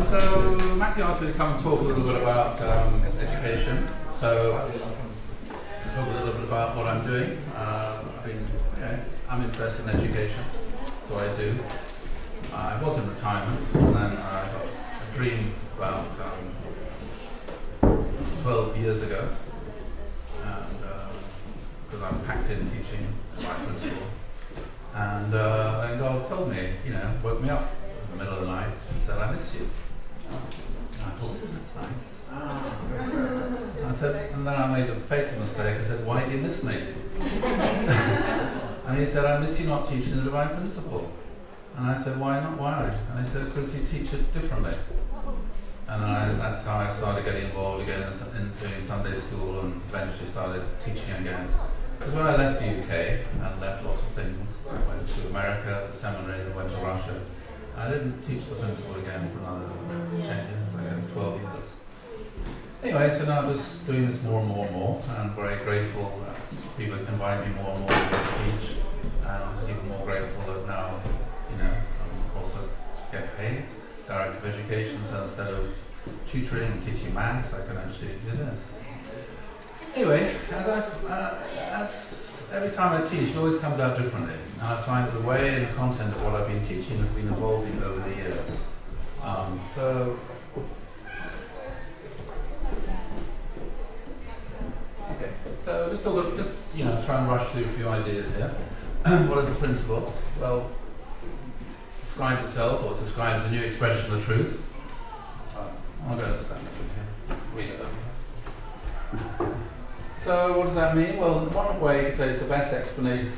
So Matthew asked me to come and talk a little bit about education. So talk a little bit about what I'm doing. I'm interested in education, so I do. I was in retirement, and then I got a dream about 12 years ago, and because I'm packed in teaching my principal, and then God told me, woke me up in the middle of the night and said, "I miss you." And I thought, that's nice. I said, and then I made a fatal mistake. I said, "Why do you miss me?" And he said, "I miss you not teaching the divine principle." And I said, "Why not? Why?" And he said, "Because you teach it differently." And then that's how I started getting involved again in doing Sunday school, and eventually started teaching again. Because when I left the UK and left lots of things, I went to America, to seminary, then went to Russia. I didn't teach the principle again for another 10 years, I guess, 12 years. Anyway, so now I'm just doing this more and more and more, and I'm very grateful that people invite me more and more to teach, and I'm even more grateful that now, I also get paid, director of education, so instead of tutoring and teaching maths, I can actually do this. Anyway, as every time I teach, it always comes out differently, and I find that the way and the content of what I've been teaching has been evolving over the years. So just try and rush through a few ideas here. What is the principle? Well, it describes itself, or it describes a new expression of the truth. I'll go stand up in here, read it over. So what does that mean? Well, in one way you could say it's the best explanation.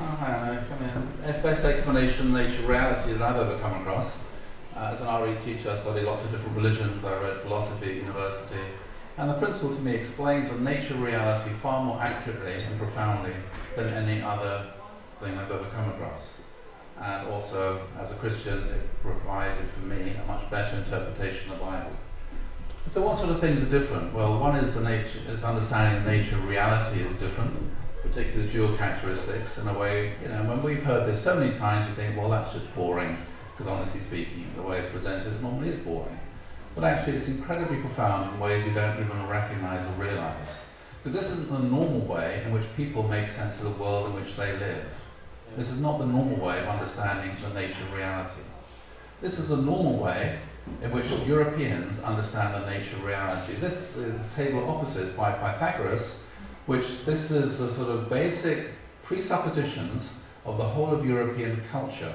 Best explanation of nature reality that I've ever come across. As an RE teacher, I studied lots of different religions. I read philosophy at university. And the principle to me explains the nature of reality far more accurately and profoundly than any other thing I've ever come across. And also, as a Christian, it provided for me a much better interpretation of the Bible. So what sort of things are different? Well, one is understanding the nature of reality is different, particularly the dual characteristics. In a way, when we've heard this so many times, we think, well, that's just boring, because honestly speaking, the way it's presented normally is boring. But actually it's incredibly profound in ways you don't even recognize or realize. Because this isn't the normal way in which people make sense of the world in which they live. This is not the normal way of understanding the nature of reality. This is the normal way in which Europeans understand the nature of reality. This is the table of opposites by Pythagoras, which this is the sort of basic presuppositions of the whole of European culture,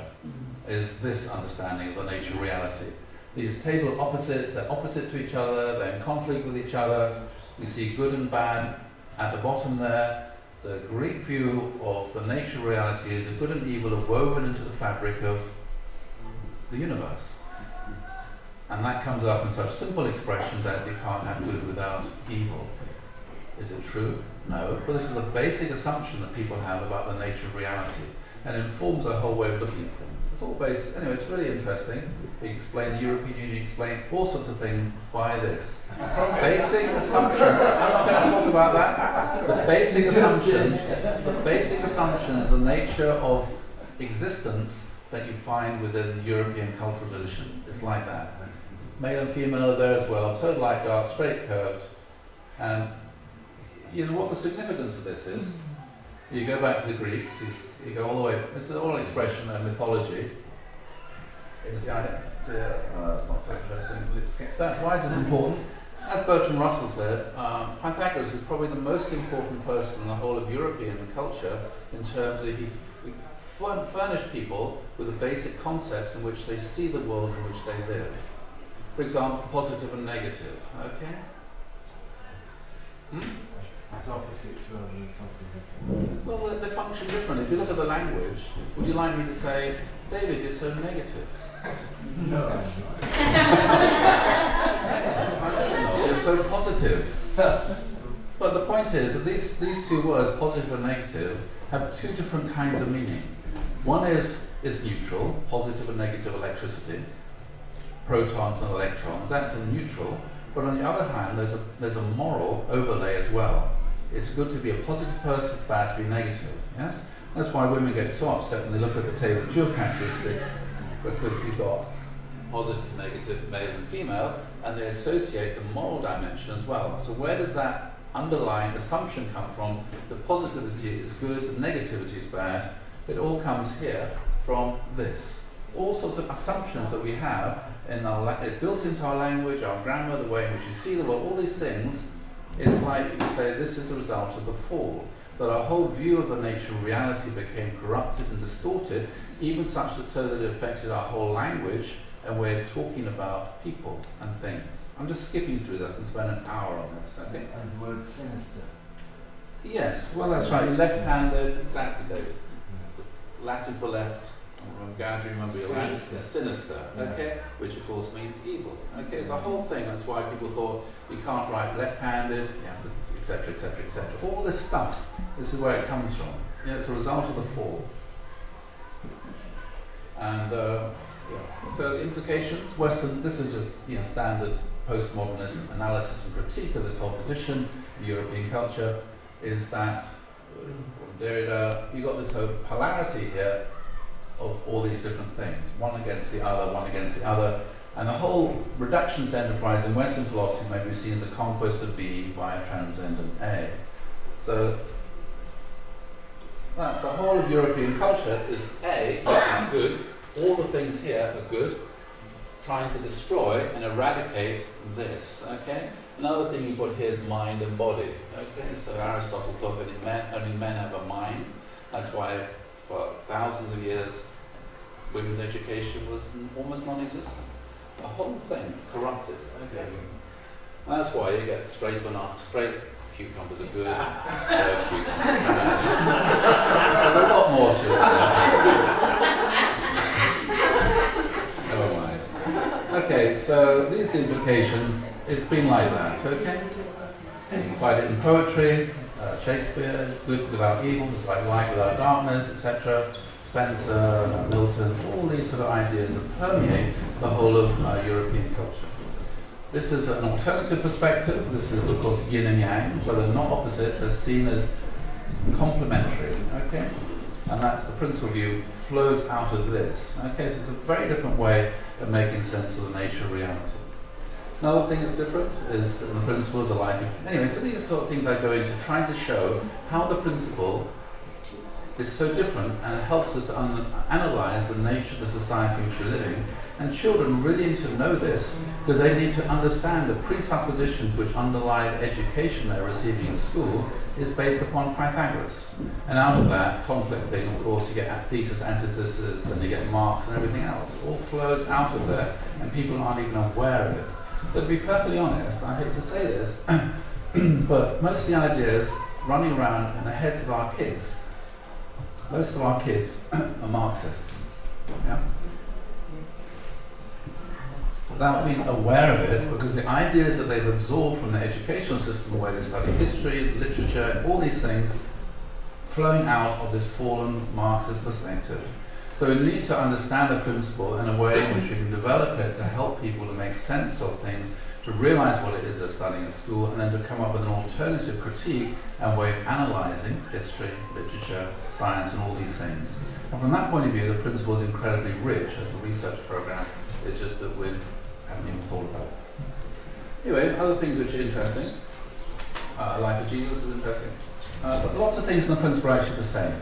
is this understanding of the nature of reality. These table of opposites, they're opposite to each other, they're in conflict with each other. We see good and bad at the bottom there. The Greek view of the nature of reality is that good and evil are woven into the fabric of the universe. And that comes up in such simple expressions as you can't have good without evil. Is it true? No. But this is a basic assumption that people have about the nature of reality, and it informs our whole way of looking at things. It's all based, anyway, it's really interesting. You explain the European Union, explain all sorts of things by this. Basic assumption, I'm not going to talk about that. The basic assumptions, the nature of existence that you find within European cultural tradition. It's like that. Male and female are there as well, so light, dark, straight, curved. And what the significance of this is, you go back to the Greeks, you go all the way, it's an oral expression of mythology. It's the idea, it's not so interesting. Why is this important? As Bertrand Russell said, Pythagoras is probably the most important person in the whole of European culture in terms of he furnished people with the basic concepts in which they see the world in which they live. For example, positive and negative, okay? As opposites rather than complementary. Well, they function differently. If you look at the language, would you like me to say, David, you're so negative? No. You're so positive. But the point is that these two words, positive and negative, have two different kinds of meaning. One is neutral, positive and negative electricity, protons and electrons. That's a neutral. But on the other hand, there's a moral overlay as well. It's good to be a positive person, it's bad to be negative. Yes? That's why women get so upset when they look at the table of dual characteristics, because you've got positive, negative, male and female, and they associate the moral dimension as well. So where does that underlying assumption come from? The positivity is good, negativity is bad. It all comes here from this. All sorts of assumptions that we have in built into our language, our grammar, the way in which you see the world, all these things, it's like you could say this is the result of the fall. That our whole view of the nature of reality became corrupted and distorted, even such that so that it affected our whole language and way of talking about people and things. I'm just skipping through that and spend an hour on this, okay? And the word sinister. Yes, well that's right, left-handed, exactly David. Latin for left, I'm going to remember your Latin, sinister, okay? Which of course means evil, okay? It's the whole thing, that's why people thought you can't write left-handed, you have to, etc., etc., etc. All this stuff, this is where it comes from. You know, it's a result of the fall. And so the implications, Western, this is just standard postmodernist analysis and critique of this whole position, European culture, is that from Derrida, you've got this whole polarity here of all these different things, one against the other, and the whole reductionist enterprise in Western philosophy may be seen as a conquest of B by a transcendent A. So that's the whole of European culture is A, is good, all the things here are good, trying to destroy and eradicate this, okay? Another thing you put here is mind and body, okay? So Aristotle thought that only men have a mind. That's why for thousands of years women's education was almost non-existent. The whole thing corrupted, okay? And that's why you get straight cucumbers are good, cucumbers are bad. There's a lot more to it. Never mind. Okay, so these are the implications. It's been like that, okay? You can find it in poetry, Shakespeare, good without evil, it's like light without darkness, etc. Spencer, Milton, all these sort of ideas that permeate the whole of European culture. This is an alternative perspective. This is, of course, yin and yang, but they're not opposites, they're seen as complementary, okay? And that's the principal view, flows out of this, okay? So it's a very different way of making sense of the nature of reality. Another thing that's different is the principles of life. Anyway, so these are sort of things I go into trying to show how the principle is so different, and it helps us to analyze the nature of the society in which we're living. And children really need to know this because they need to understand the presuppositions which underlie the education they're receiving in school is based upon Pythagoras. And out of that conflict thing, of course, you get thesis, antithesis, and you get marks and everything else. It all flows out of there, and people aren't even aware of it. So to be perfectly honest, I hate to say this, but most of the ideas running around in the heads of our kids, most of our kids are Marxists, yeah? Without being aware of it, because the ideas that they've absorbed from the educational system, the way they study history, literature, and all these things, flowing out of this fallen Marxist perspective. So we need to understand the principle in a way in which we can develop it to help people to make sense of things, to realize what it is they're studying at school, and then to come up with an alternative critique and way of analyzing history, literature, science, and all these things. And from that point of view, the principle is incredibly rich as a research program. It's just that we haven't even thought about it. Anyway, other things which are interesting. Life of Jesus is interesting. But lots of things in the principle are actually the same.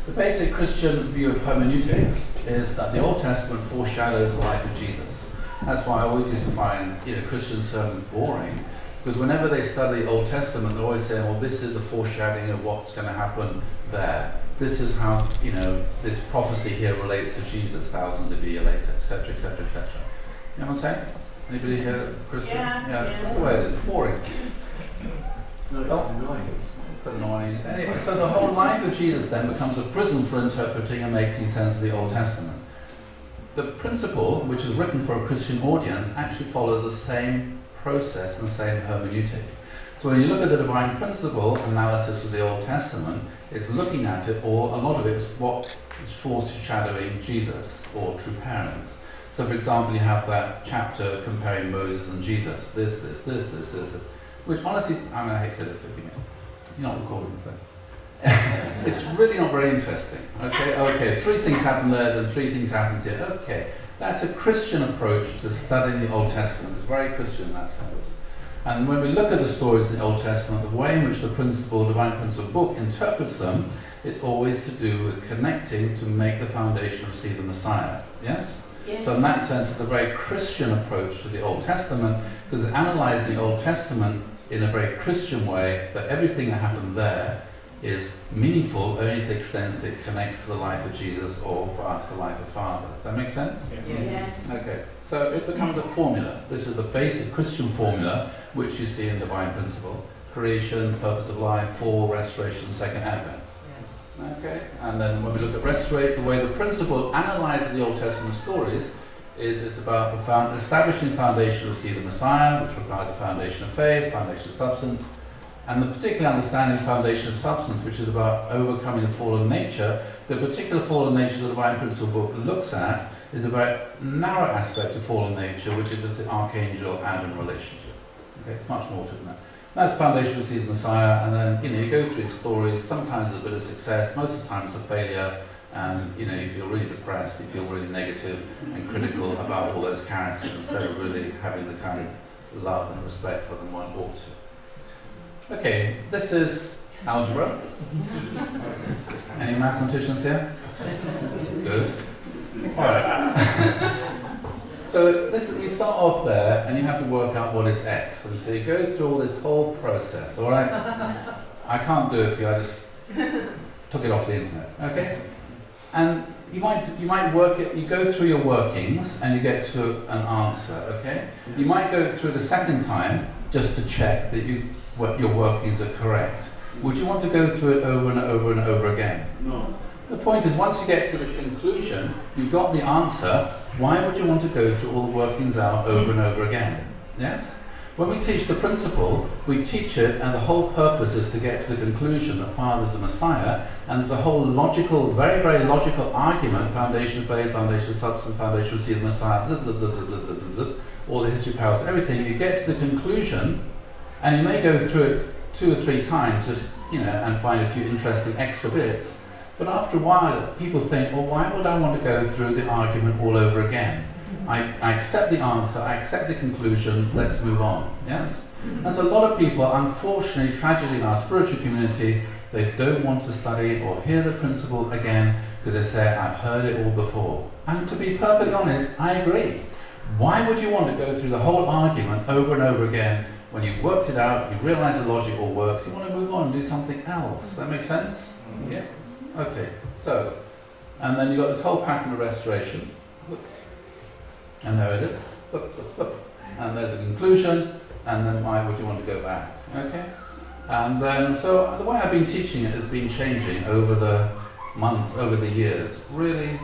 The basic Christian view of hermeneutics is that the Old Testament foreshadows the life of Jesus. That's why I always used to find Christian sermons boring, because whenever they study the Old Testament, they're always saying, well, this is a foreshadowing of what's going to happen there. This is how, this prophecy here relates to Jesus thousands of years later, etc., etc., etc. You know what I'm saying? Anybody here Christian? Yeah, that's the way it is. Boring. No, it's annoying. It's annoying. Anyway, so the whole life of Jesus then becomes a prism for interpreting and making sense of the Old Testament. The principle, which is written for a Christian audience, actually follows the same process and the same hermeneutic. So when you look at the divine principle analysis of the Old Testament, it's looking at it, or a lot of it is what is foreshadowing Jesus or true parents. So for example, you have that chapter comparing Moses and Jesus, this, which honestly, I hate to forgive me. You're not recording, so. It's really not very interesting, okay? Okay, 3 things happen there, then 3 things happen here. Okay, That's a Christian approach to studying the Old Testament. It's very Christian in that sense. And when we look at the stories in the Old Testament, the way in which the divine principle book interprets them, it's always to do with connecting to make the foundation receive the Messiah. Yes? Yes. So in that sense, it's a very Christian approach to the Old Testament, because it's analysing the Old Testament in a very Christian way, that everything that happened there is meaningful only to the extent it connects to the life of Jesus, or for us, the life of Father. That make sense? Yes. Okay, so it becomes a formula. This is the basic Christian formula which you see in divine principle: creation, purpose of life, fall, restoration, second advent. Okay, and then when we look at restorate, the way the principle analyzes the Old Testament stories is it's about establishing the foundation to receive the Messiah, which requires a foundation of faith, foundation of substance, and the particular understanding of foundation of substance, which is about overcoming the fallen nature. The particular fallen nature the divine principle book looks at is a very narrow aspect of fallen nature, which is just the archangel-Adam relationship. Okay, it's much more to than that. That's the foundation to receive the Messiah, and then you go through the stories. Sometimes there's a bit of success, most of the time it's a failure, and you feel really depressed, you feel really negative and critical about all those characters instead of really having the kind of love and respect for them one ought to. Okay, this is algebra. Any mathematicians here? Good. All right. So you start off there, and you have to work out what is x. And so you go through all this whole process. All right. I can't do it for you. I just took it off the internet. Okay. And you might work it. You go through your workings, and you get to an answer. Okay. You might go through the second time just to check that your workings are correct. Would you want to go through it over and over and over again? No. The point is, once you get to the conclusion, you've got the answer. Why would you want to go through all the workings out over and over again? Yes? When we teach the principle, we teach it, and the whole purpose is to get to the conclusion that Father's the Messiah, and there's a whole logical, very, very logical argument: foundation of faith, foundation of substance, foundation of seed of the Messiah, all the history powers, everything. You get to the conclusion, and you may go through it 2 or 3 times, just and find a few interesting extra bits. But after a while, people think, well, why would I want to go through the argument all over again? I accept the answer, I accept the conclusion, let's move on. Yes? And so a lot of people, unfortunately, tragically in our spiritual community, they don't want to study or hear the principle again because they say, I've heard it all before. And to be perfectly honest, I agree. Why would you want to go through the whole argument over and over again when you've worked it out, you've realized the logic all works, you want to move on and do something else? That makes sense? Yeah? Okay, so, and then you've got this whole pattern of restoration. Whoops. And there it is. And there's a conclusion, and then why would you want to go back? Okay? And then, so the way I've been teaching it has been changing over the months, over the years. Really,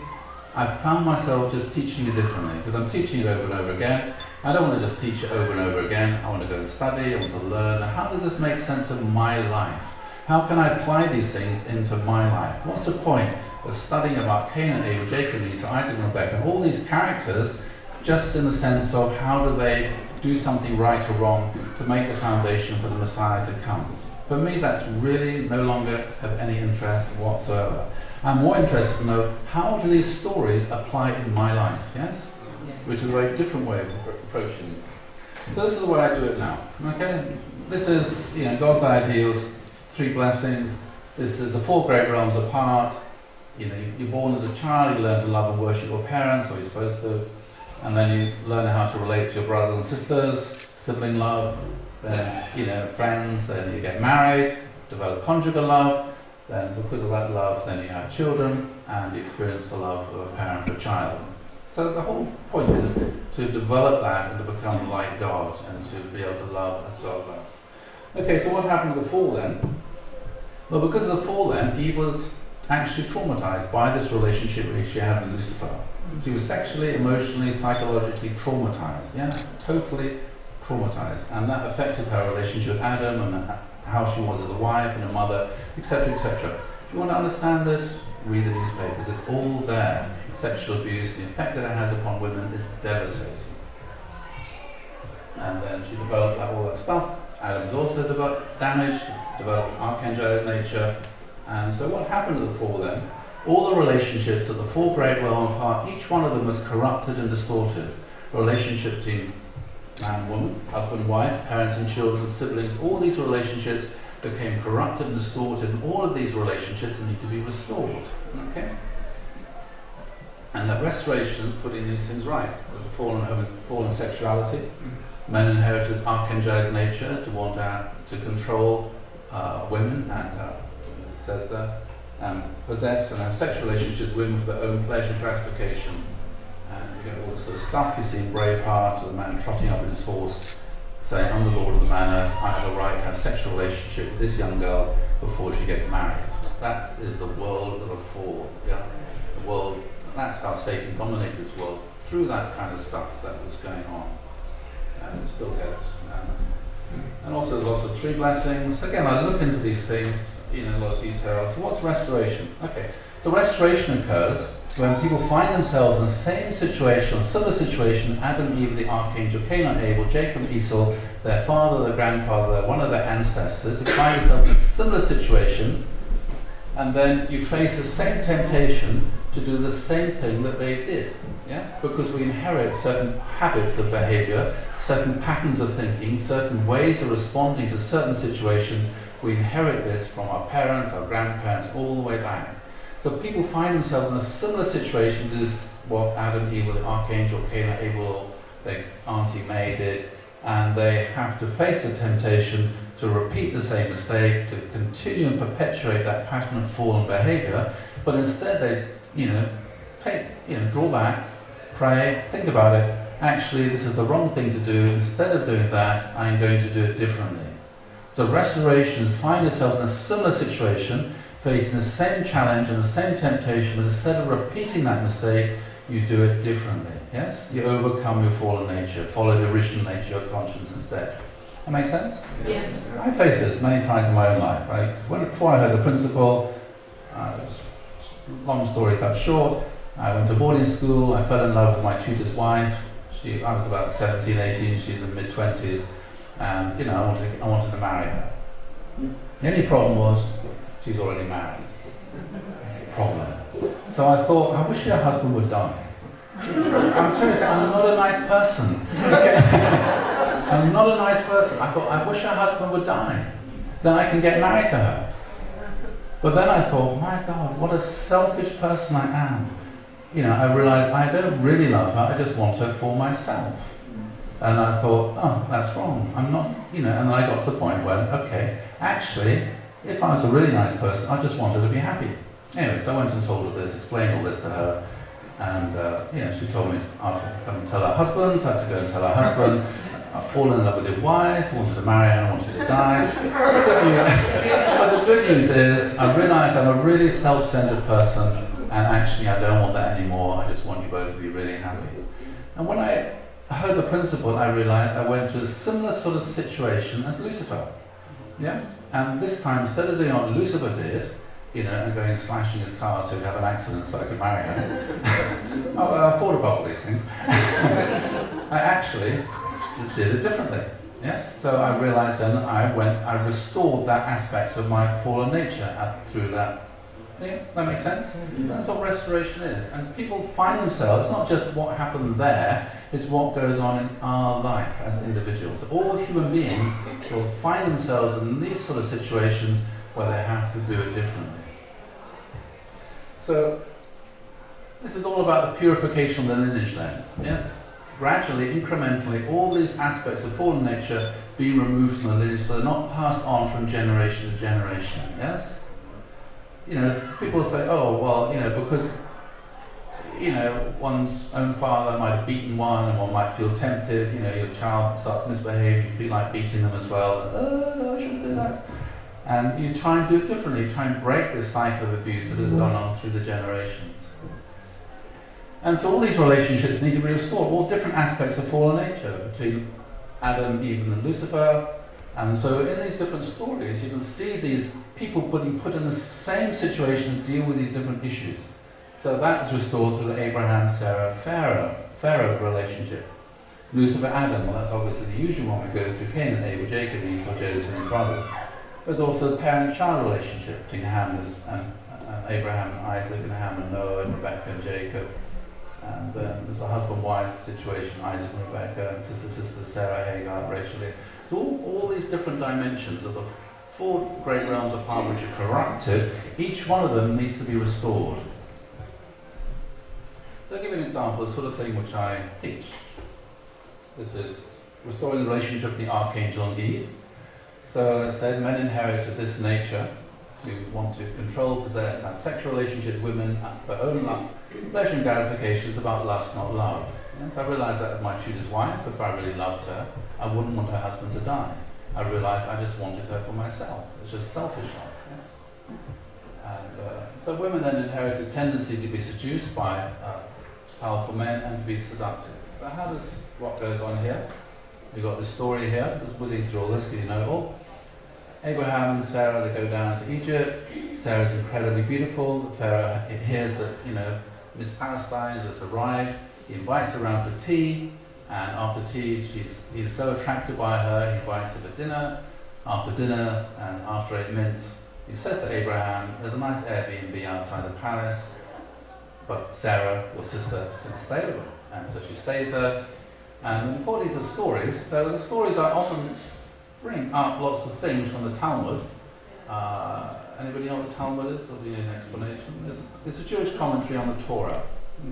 I've found myself just teaching it differently, because I'm teaching it over and over again. I don't want to just teach it over and over again. I want to go and study, I want to learn. How does this make sense of my life? How can I apply these things into my life? What's the point of studying about Cain and Abel, Jacob and Esau, Isaac and Rebecca, and all these characters, just in the sense of how do they do something right or wrong to make the foundation for the Messiah to come? For me, that's really no longer of any interest whatsoever. I'm more interested to know, how do these stories apply in my life, yes? Which is a very different way of approaching this. So this is the way I do it now, okay? This is, God's ideals, 3 blessings. This is the 4 great realms of heart. You're born as a child, you learn to love and worship your parents, or you're supposed to, and then you learn how to relate to your brothers and sisters, sibling love, then, friends, then you get married, develop conjugal love, then because of that love, then you have children, and you experience the love of a parent for a child. So the whole point is to develop that and to become like God, and to be able to love as God loves. Okay, so what happened with the fall then? Well, because of the fall then, Eve was actually traumatized by this relationship which she had with Lucifer. She was sexually, emotionally, psychologically traumatized, totally traumatized. And that affected her relationship with Adam and how she was as a wife and a mother, etc., etc. If you want to understand this, read the newspapers. It's all there. Sexual abuse, the effect that it has upon women is devastating. And then she developed all that stuff. Adam's also developed archangelic nature. And so what happened to the fall then All the relationships at the four great realm of heart, each one of them was corrupted and distorted. Relationship between man and woman, husband and wife, parents and children, siblings, all these relationships became corrupted and distorted, and all of these relationships need to be restored. Okay? And that restoration is putting these things right. With the fallen sexuality, men inherited this archangelic nature to want to control women and, as it says there, possess and have sexual relationships with women for their own pleasure gratification. And you get all this sort of stuff you see in Braveheart, the man trotting up with his horse, saying, I'm the lord of the manor, I have a right to have a sexual relationship with this young girl before she gets married. That is the world of the fall. Yeah? The world, that's how Satan dominated this world, through that kind of stuff that was going on. And it still goes. And also there's lots of three blessings. Again, I look into these things in a lot of detail. So what's restoration? Okay, so restoration occurs when people find themselves in the same situation, a similar situation, Adam, Eve, the archangel, Cain and Abel, Jacob and Esau, their father, their grandfather, one of their ancestors, you find yourself in a similar situation, and then you face the same temptation to do the same thing that they did. Yeah? Because we inherit certain habits of behavior, certain patterns of thinking, certain ways of responding to certain situations. We inherit this from our parents, our grandparents, all the way back. So people find themselves in a similar situation to what Adam, Eve, the archangel, Cain and Abel, their Auntie May did, and they have to face the temptation to repeat the same mistake, to continue and perpetuate that pattern of fallen behavior, but instead they, draw back, pray, think about it. Actually, this is the wrong thing to do. Instead of doing that, I'm going to do it differently. So restoration, find yourself in a similar situation, facing the same challenge and the same temptation, but instead of repeating that mistake, you do it differently. Yes? You overcome your fallen nature, follow the original nature, your conscience instead. That make sense? Yeah. I faced this many times in my own life. Before I heard the principle, long story cut short, I went to boarding school, I fell in love with my tutor's wife. I was about 17, 18, she's in mid-20s, and I wanted to marry her. The only problem was, she's already married. Problem. So I thought, I wish her husband would die. I'm serious, I'm not a nice person. Okay? I'm not a nice person. I thought, I wish her husband would die. Then I can get married to her. But then I thought, my God, what a selfish person I am. I realized I don't really love her, I just want her for myself. And I thought, oh, that's wrong. I'm not, and then I got to the point where, okay, actually, if I was a really nice person, I just want her to be happy. Anyway, so I went and told her this, explained all this to her, and she told me to ask her to come and tell her husband, so I had to go and tell her husband, I've fallen in love with your wife, wanted to marry her, and I wanted to die. But the good news is, I realised I'm a really self-centered person, and actually I don't want that anymore, I just want you both to be really happy. And when I heard the principle, I realised I went through a similar sort of situation as Lucifer. Yeah? And this time, instead of doing what Lucifer did, and going slashing his car so he'd have an accident so I could marry her, I thought about all these things. I actually just did it differently. Yes? So I realised then I restored that aspect of my fallen nature through that. Yeah, that makes sense? So that's what restoration is. And people find themselves, it's not just what happened there, it's what goes on in our life as individuals. All human beings will find themselves in these sort of situations where they have to do it differently. So, this is all about the purification of the lineage then. Yes? Gradually, incrementally, all these aspects of fallen nature being removed from the lineage so they're not passed on from generation to generation. Yes? People say, oh, well, because, one's own father might have beaten one and one might feel tempted, your child starts misbehaving, you feel like beating them as well, no, I shouldn't do that. And you try and do it differently, you try and break this cycle of abuse that has gone on through the generations. And so all these relationships need to be restored, all different aspects of fallen nature, between Adam, Eve and Lucifer. And so in these different stories, you can see these people being put in the same situation to deal with these different issues. So that is restored through the Abraham, Sarah, Pharaoh relationship. Lucifer, Adam, well that's obviously the usual one we go through, Cain and Abel, Jacob, Esau, Joseph and his brothers. There's also the parent-child relationship between Ham and Abraham and Isaac and Ham and Noah and Rebecca and Jacob. And then there's a husband-wife situation, Isaac and Rebecca, and sister, Sarah, Hagar, Rachel. So all these different dimensions of the four great realms of heart which are corrupted, each one of them needs to be restored. So I'll give you an example, the sort of thing which I teach. This is restoring the relationship between the Archangel and Eve. So as I said, men inherited this nature to want to control, possess, have sexual relationships with women, their own pleasure and gratification is about lust, not love. Yes, I realised that with my tutor's wife, if I really loved her, I wouldn't want her husband to die. I realised I just wanted her for myself. It's just selfish love. Yeah? And so women then inherit a tendency to be seduced by powerful men and to be seductive. So what goes on here? We've got this story here, just whizzing through all this because you know it all. Abraham and Sarah, they go down to Egypt. Sarah's incredibly beautiful. Pharaoh hears that, Miss Palestine has just arrived. He invites her around for tea, and after tea, he's so attracted by her, he invites her for dinner. After dinner, and after 8 minutes, he says to Abraham, there's a nice Airbnb outside the palace, but Sarah, your sister, can stay over. And so she stays there. And according to the stories I often bring up lots of things from the Talmud. Anybody know what the Talmud is, or do you need an explanation? It's a Jewish commentary on the Torah.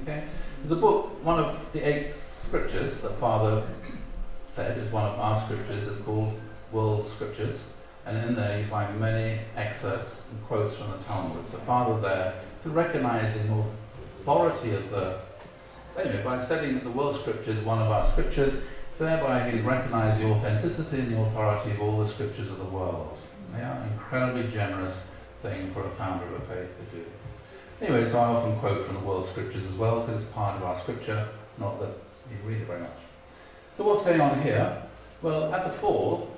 Okay, there's a book, one of the 8 scriptures that Father said is one of our scriptures. It's called World Scriptures, and in there you find many excerpts and quotes from the Talmud. So Father there, to recognizing the authority of by studying the World Scriptures, one of our scriptures, thereby he's recognized the authenticity and the authority of all the scriptures of the world. Yeah, incredibly generous thing for a founder of a faith to do. Anyway, so I often quote from the World Scriptures as well, because it's part of our scripture, not that you read it very much. So what's going on here? Well, at the fall,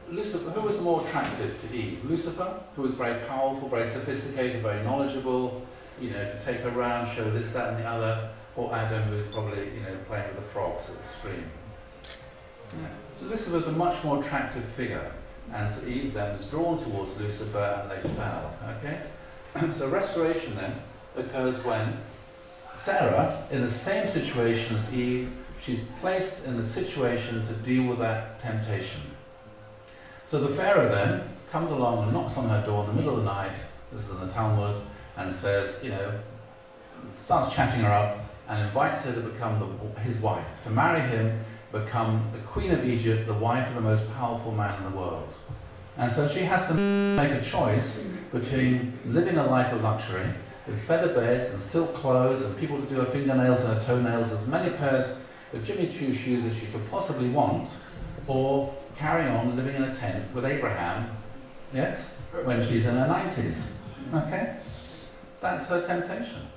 Lucifer, who was more attractive to Eve? Lucifer, who was very powerful, very sophisticated, very knowledgeable, could take her around, show this, that and the other, or Adam, who was probably, playing with the frogs at the stream. Yeah. Lucifer's a much more attractive figure, and so Eve then was drawn towards Lucifer and they fell, okay? So restoration then occurs when Sarah, in the same situation as Eve, she's placed in the situation to deal with that temptation. So the Pharaoh then comes along and knocks on her door in the middle of the night, this is in the Talmud, and says, starts chatting her up and invites her to become his wife, to marry him, become the Queen of Egypt, the wife of the most powerful man in the world. And so she has to make a choice between living a life of luxury, with feather beds and silk clothes and people to do her fingernails and her toenails, as many pairs of Jimmy Choo shoes as she could possibly want, or carry on living in a tent with Abraham, yes, when she's in her 90s. Okay? That's her temptation.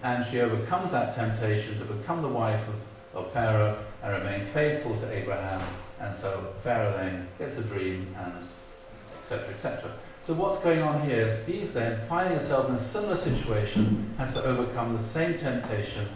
And she overcomes that temptation to become the wife of Pharaoh and remains faithful to Abraham. And so Pharaoh then gets a dream and etc., etc. So what's going on here is Eve then, finding herself in a similar situation, has to overcome the same temptation.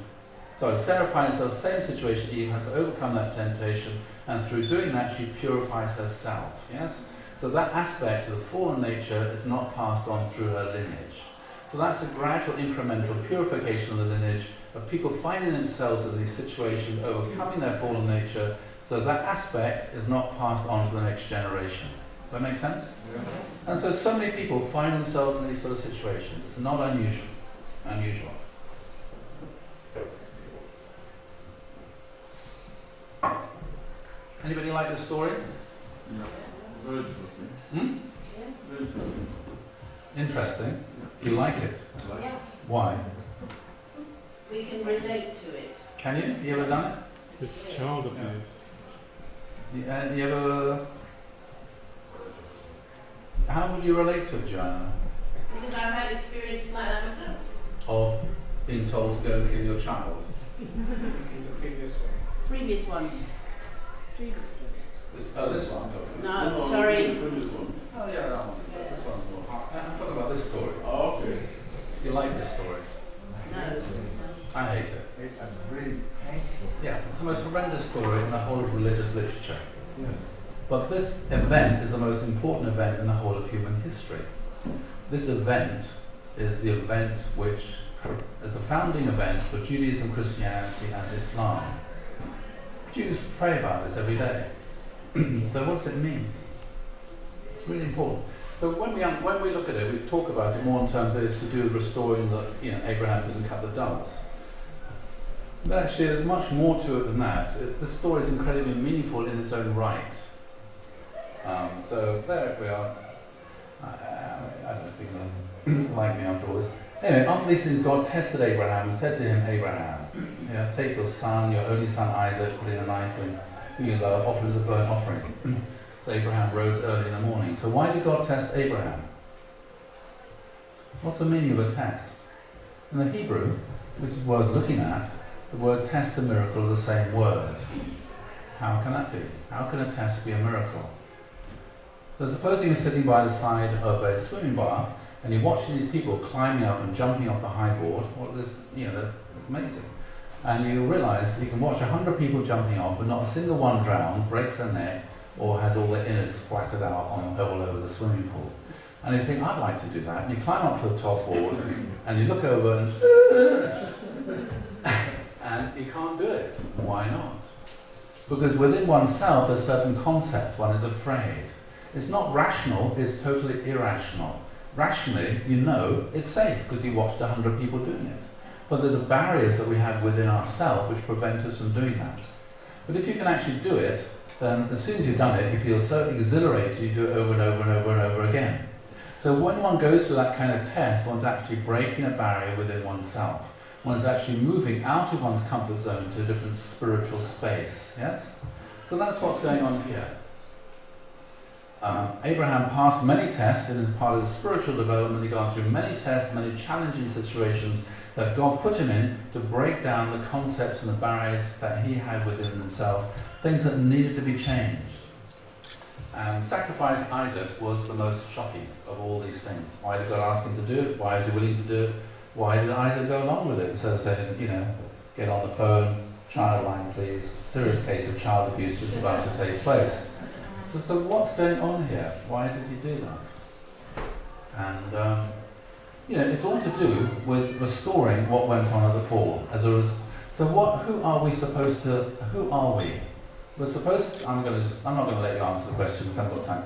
Sorry, Sarah finds herself in the same situation, Eve has to overcome that temptation, and through doing that she purifies herself. Yes? So that aspect of the fallen nature is not passed on through her lineage. So that's a gradual incremental purification of the lineage of people finding themselves in these situations, overcoming their fallen nature, so that aspect is not passed on to the next generation. Does that make sense? Yeah. And so many people find themselves in these sort of situations. It's not unusual. Anybody like this story? Yeah. Very interesting. Hmm? Very interesting. Interesting. Do you like it? Yeah. Why? We can relate to it. Can you? You ever done it? It's child abuse. You ever... How would you relate to it, Joanna? Because I've had experiences like that myself. Of being told to go and kill your child? Previous one. This one? No, sorry. This one. Oh yeah, that one. This one's more hard. I'm talking about this story. Oh, okay. You like this story? No. I hate it. It's really painful. Yeah, it's the most horrendous story in the whole of religious literature. Yeah. But this event is the most important event in the whole of human history. This event is the event which is the founding event for Judaism, Christianity and Islam. Jews pray about this every day. So what does it mean? It's really important. So when we look at it, we talk about it more in terms that it's to do with restoring the, Abraham didn't cut the doves. But actually there's much more to it than that. The story is incredibly meaningful in its own right. So there we are. I don't think they'll like me after all this. Anyway, after these things, God tested Abraham and said to him, Abraham, take your son, your only son Isaac, put in a knife and who you love, offer as a burnt offering. So Abraham rose early in the morning. So why did God test Abraham? What's the meaning of a test? In the Hebrew, which is worth looking at, the word test and miracle are the same word. How can that be? How can a test be a miracle? So supposing you're sitting by the side of a swimming bath and you're watching these people climbing up and jumping off the high board. They're amazing. And you realise you can watch 100 people jumping off and not a single one drowns, breaks their neck, or has all their innards splattered out all over the swimming pool. And you think, I'd like to do that. And you climb up to the top board and you look over and you can't do it. Why not? Because within oneself there's certain concepts. One is afraid. It's not rational, it's totally irrational. Rationally, it's safe because you watched 100 people doing it. But there's barriers that we have within ourselves which prevent us from doing that. But if you can actually do it, then as soon as you've done it, you feel so exhilarated, you do it over and over and over and over again. So when one goes through that kind of test, one's actually breaking a barrier within oneself. One's actually moving out of one's comfort zone to a different spiritual space, yes? So that's what's going on here. Abraham passed many tests and as part of his spiritual development. He'd gone through many tests, many challenging situations that God put him in to break down the concepts and the barriers that he had within himself, things that needed to be changed. And sacrifice Isaac was the most shocking of all these things. Why did God ask him to do it? Why is he willing to do it? Why did Isaac go along with it instead of saying, get on the phone, child line please, serious case of child abuse just about to take place. So what's going on here? Why did he do that? And it's all to do with restoring what went on at the fall. Who are we? We're supposed. I'm not going to let you answer the question because I haven't got time.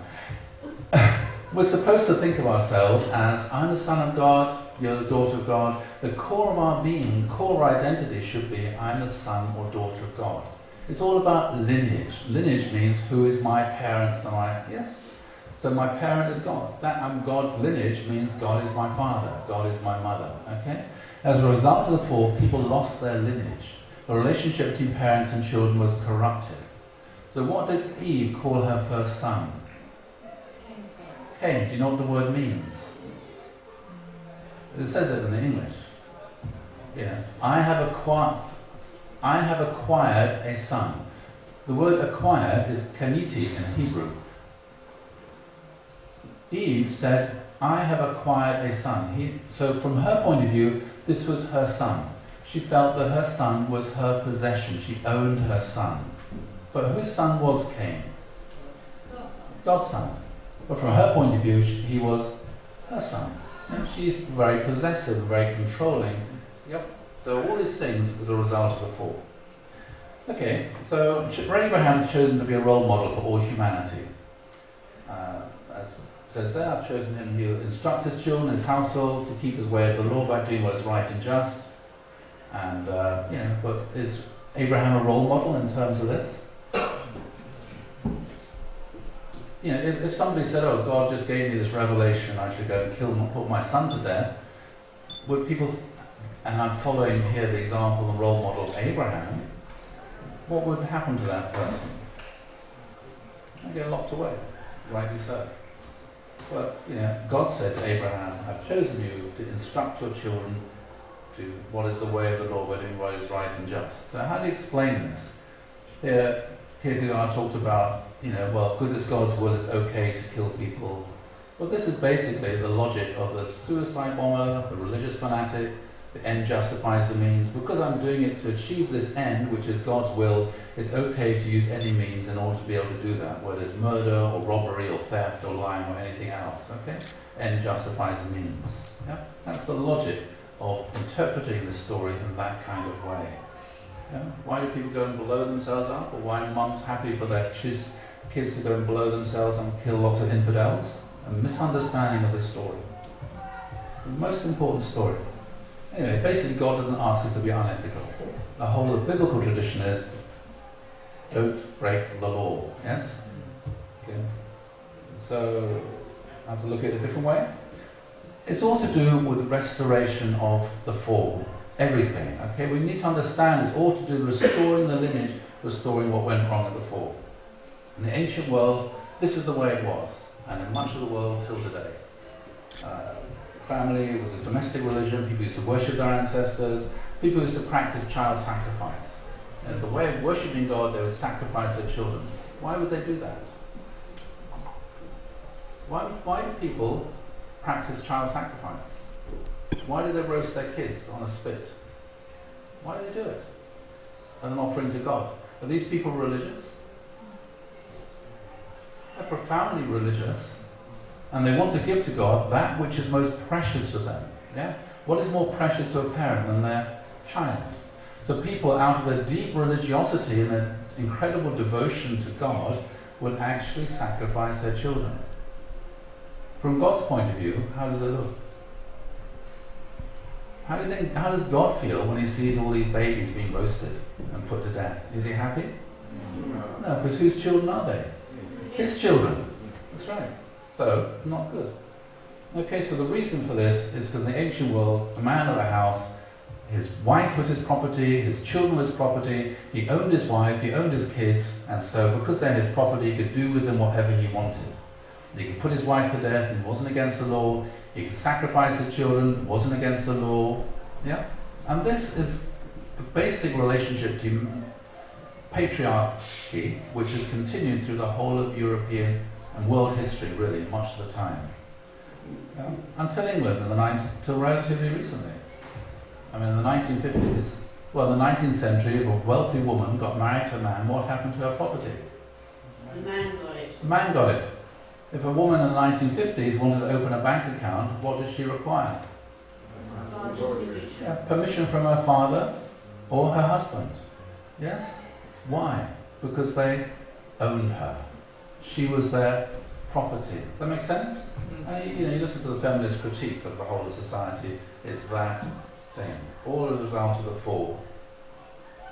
We're supposed to think of ourselves as I'm the son of God, you're the daughter of God. The core of our being, core identity should be I'm the son or daughter of God. It's all about lineage. Lineage means who is my parents and yes? So my parent is God. That I'm God's lineage means God is my father, God is my mother, okay? As a result of the fall, people lost their lineage. The relationship between parents and children was corrupted. So what did Eve call her first son? Cain. Do you know what the word means? It says it in the English. Yeah. I have acquired a son. The word acquire is kaniti in Hebrew. Eve said, I have acquired a son. So from her point of view, this was her son. She felt that her son was her possession. She owned her son. But whose son was Cain? God's son. But from her point of view, he was her son. And she's very possessive, very controlling. Yep. So all these things was a result of the fall. Okay, so Abraham's chosen to be a role model for all humanity. As it says there, I've chosen him to instruct his children, his household, to keep his way of the law by doing what is right and just. And, but is Abraham a role model in terms of this? If somebody said, oh, God just gave me this revelation, I should go and put my son to death, would people, and I'm following here the example and role model of Abraham, what would happen to that person? They get locked away, rightly so. But, God said to Abraham, I've chosen you to instruct your children to what is the way of the Lord, by doing what is right and just. So how do you explain this? Here, Kierkegaard talked about, because it's God's will, it's okay to kill people. But this is basically the logic of the suicide bomber, the religious fanatic, The end justifies the means. Because I'm doing it to achieve this end, which is God's will, it's okay to use any means in order to be able to do that, whether it's murder or robbery or theft or lying or anything else. Okay? End justifies the means. Yeah? That's the logic of interpreting the story in that kind of way. Yeah? Why do people go and blow themselves up? Or why are mums happy for their kids to go and blow themselves and kill lots of infidels? A misunderstanding of the story. The most important story. Anyway, basically God doesn't ask us to be unethical. The whole of the biblical tradition is don't break the law. Yes? Okay. So I have to look at it a different way. It's all to do with the restoration of the fall. Everything. Okay? We need to understand it's all to do with restoring the lineage, restoring what went wrong at the fall. In the ancient world, this is the way it was, and in much of the world till today. Family was a domestic religion, people used to worship their ancestors, people used to practice child sacrifice. As a way of worshipping God, they would sacrifice their children. Why would they do that? Why do people practice child sacrifice? Why do they roast their kids on a spit? Why do they do it? As an offering to God. Are these people religious? They're profoundly religious. And they want to give to God that which is most precious to them. Yeah? What is more precious to a parent than their child? So people, out of their deep religiosity and their incredible devotion to God, would actually sacrifice their children. From God's point of view, how does it look? How does God feel when he sees all these babies being roasted and put to death? Is he happy? No, because whose children are they? His children. That's right. So, not good. Okay, so the reason for this is because in the ancient world, the man of the house, his wife was his property, his children was property, he owned his wife, he owned his kids, and so because they're his property, he could do with them whatever he wanted. He could put his wife to death, and it wasn't against the law. He could sacrifice his children, it wasn't against the law. Yeah? And this is the basic relationship to patriarchy, which has continued through the whole of European and world history, really, much of the time. Yeah? Until England, until relatively recently. I mean, in the 1950s, well, in the 19th century, if a wealthy woman got married to a man, what happened to her property? The man got it. The man got it. If a woman in the 1950s wanted to open a bank account, what did she require? Yeah, permission from her father or her husband. Yes? Why? Because they owned her. She was their property. Does that make sense? You listen to the feminist critique of the whole of society, it's that thing. All as a result of the fall.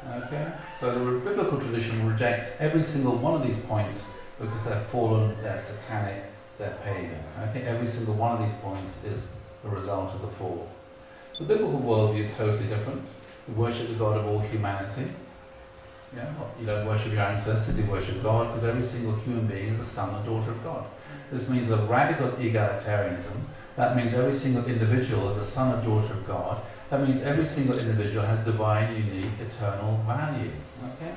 Okay? So the biblical tradition rejects every single one of these points because they're fallen, they're satanic, they're pagan. Okay? Every single one of these points is the result of the fall. The biblical worldview is totally different. We worship the God of all humanity. Yeah? You don't worship your ancestors, you worship God, because every single human being is a son or daughter of God. This means a radical egalitarianism. That means every single individual is a son or daughter of God. That means every single individual has divine, unique, eternal value. Okay?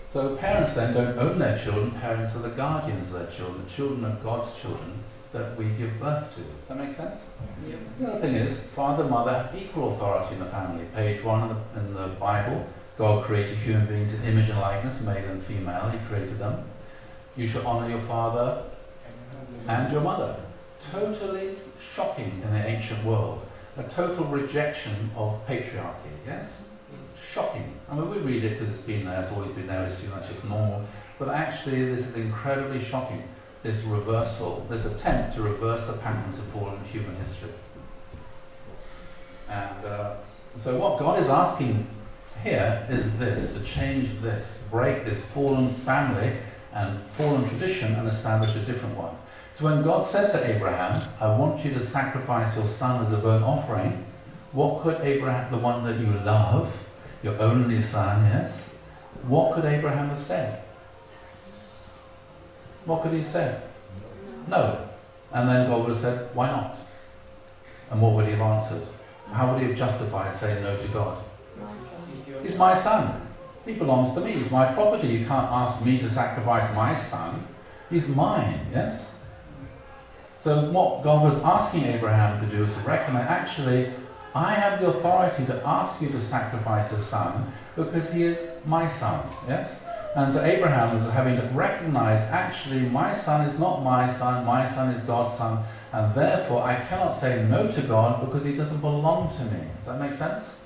So parents then don't own their children, parents are the guardians of their children. The children are God's children that we give birth to. Does that make sense? Yep. The other thing is, father, mother have equal authority in the family. Page 1 in the Bible, God created human beings in image and likeness, male and female, he created them. You shall honour your father and your mother. Totally shocking in the ancient world. A total rejection of patriarchy, yes? Shocking. I mean, we read it because it's been there, it's always been there, we assume that's just normal. But actually, this is incredibly shocking. This reversal, this attempt to reverse the patterns of fallen human history. And so what God is asking here is this, to change this, break this fallen family and fallen tradition and establish a different one. So when God says to Abraham, I want you to sacrifice your son as a burnt offering, what could Abraham, the one that you love, your only son, yes, what could Abraham have said? What could he have said? No. And then God would have said, why not? And what would he have answered? How would he have justified saying no to God? He's my son. He belongs to me. He's my property. You can't ask me to sacrifice my son. He's mine, yes? So what God was asking Abraham to do is to recognize, actually, I have the authority to ask you to sacrifice your son because he is my son, yes? And so Abraham was having to recognize, actually, my son is not my son is God's son, and therefore I cannot say no to God because he doesn't belong to me. Does that make sense?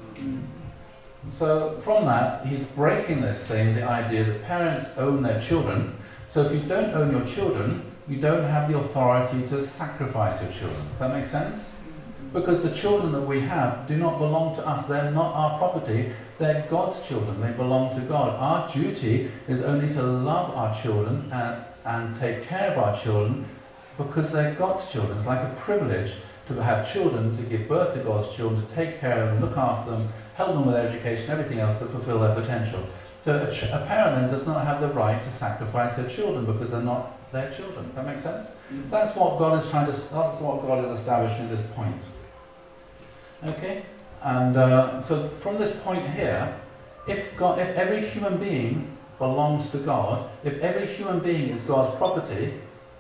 So from that, he's breaking this thing, the idea that parents own their children. So if you don't own your children, you don't have the authority to sacrifice your children. Does that make sense? Because the children that we have do not belong to us. They're not our property. They're God's children. They belong to God. Our duty is only to love our children and take care of our children because they're God's children. It's like a privilege to have children, to give birth to God's children, to take care of them, look after them, help them with education, everything else to fulfill their potential. So a parent then does not have the right to sacrifice their children because they're not their children. Does that make sense? That's what God is that's what God is establishing at this point. Okay? And so from this point here, if every human being belongs to God, if every human being is God's property,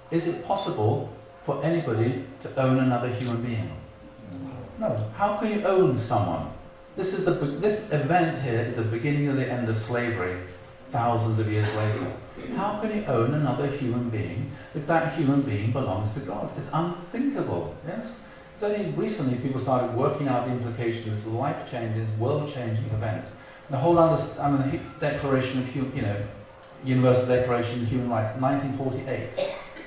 is it possible for anybody to own another human being? No. How can you own someone? This event here is the beginning of the end of slavery, thousands of years later. How can you own another human being if that human being belongs to God? It's unthinkable, yes? It's only recently people started working out the implications of this life-changing, world-changing event. The whole Declaration of Universal Declaration of Human Rights, 1948.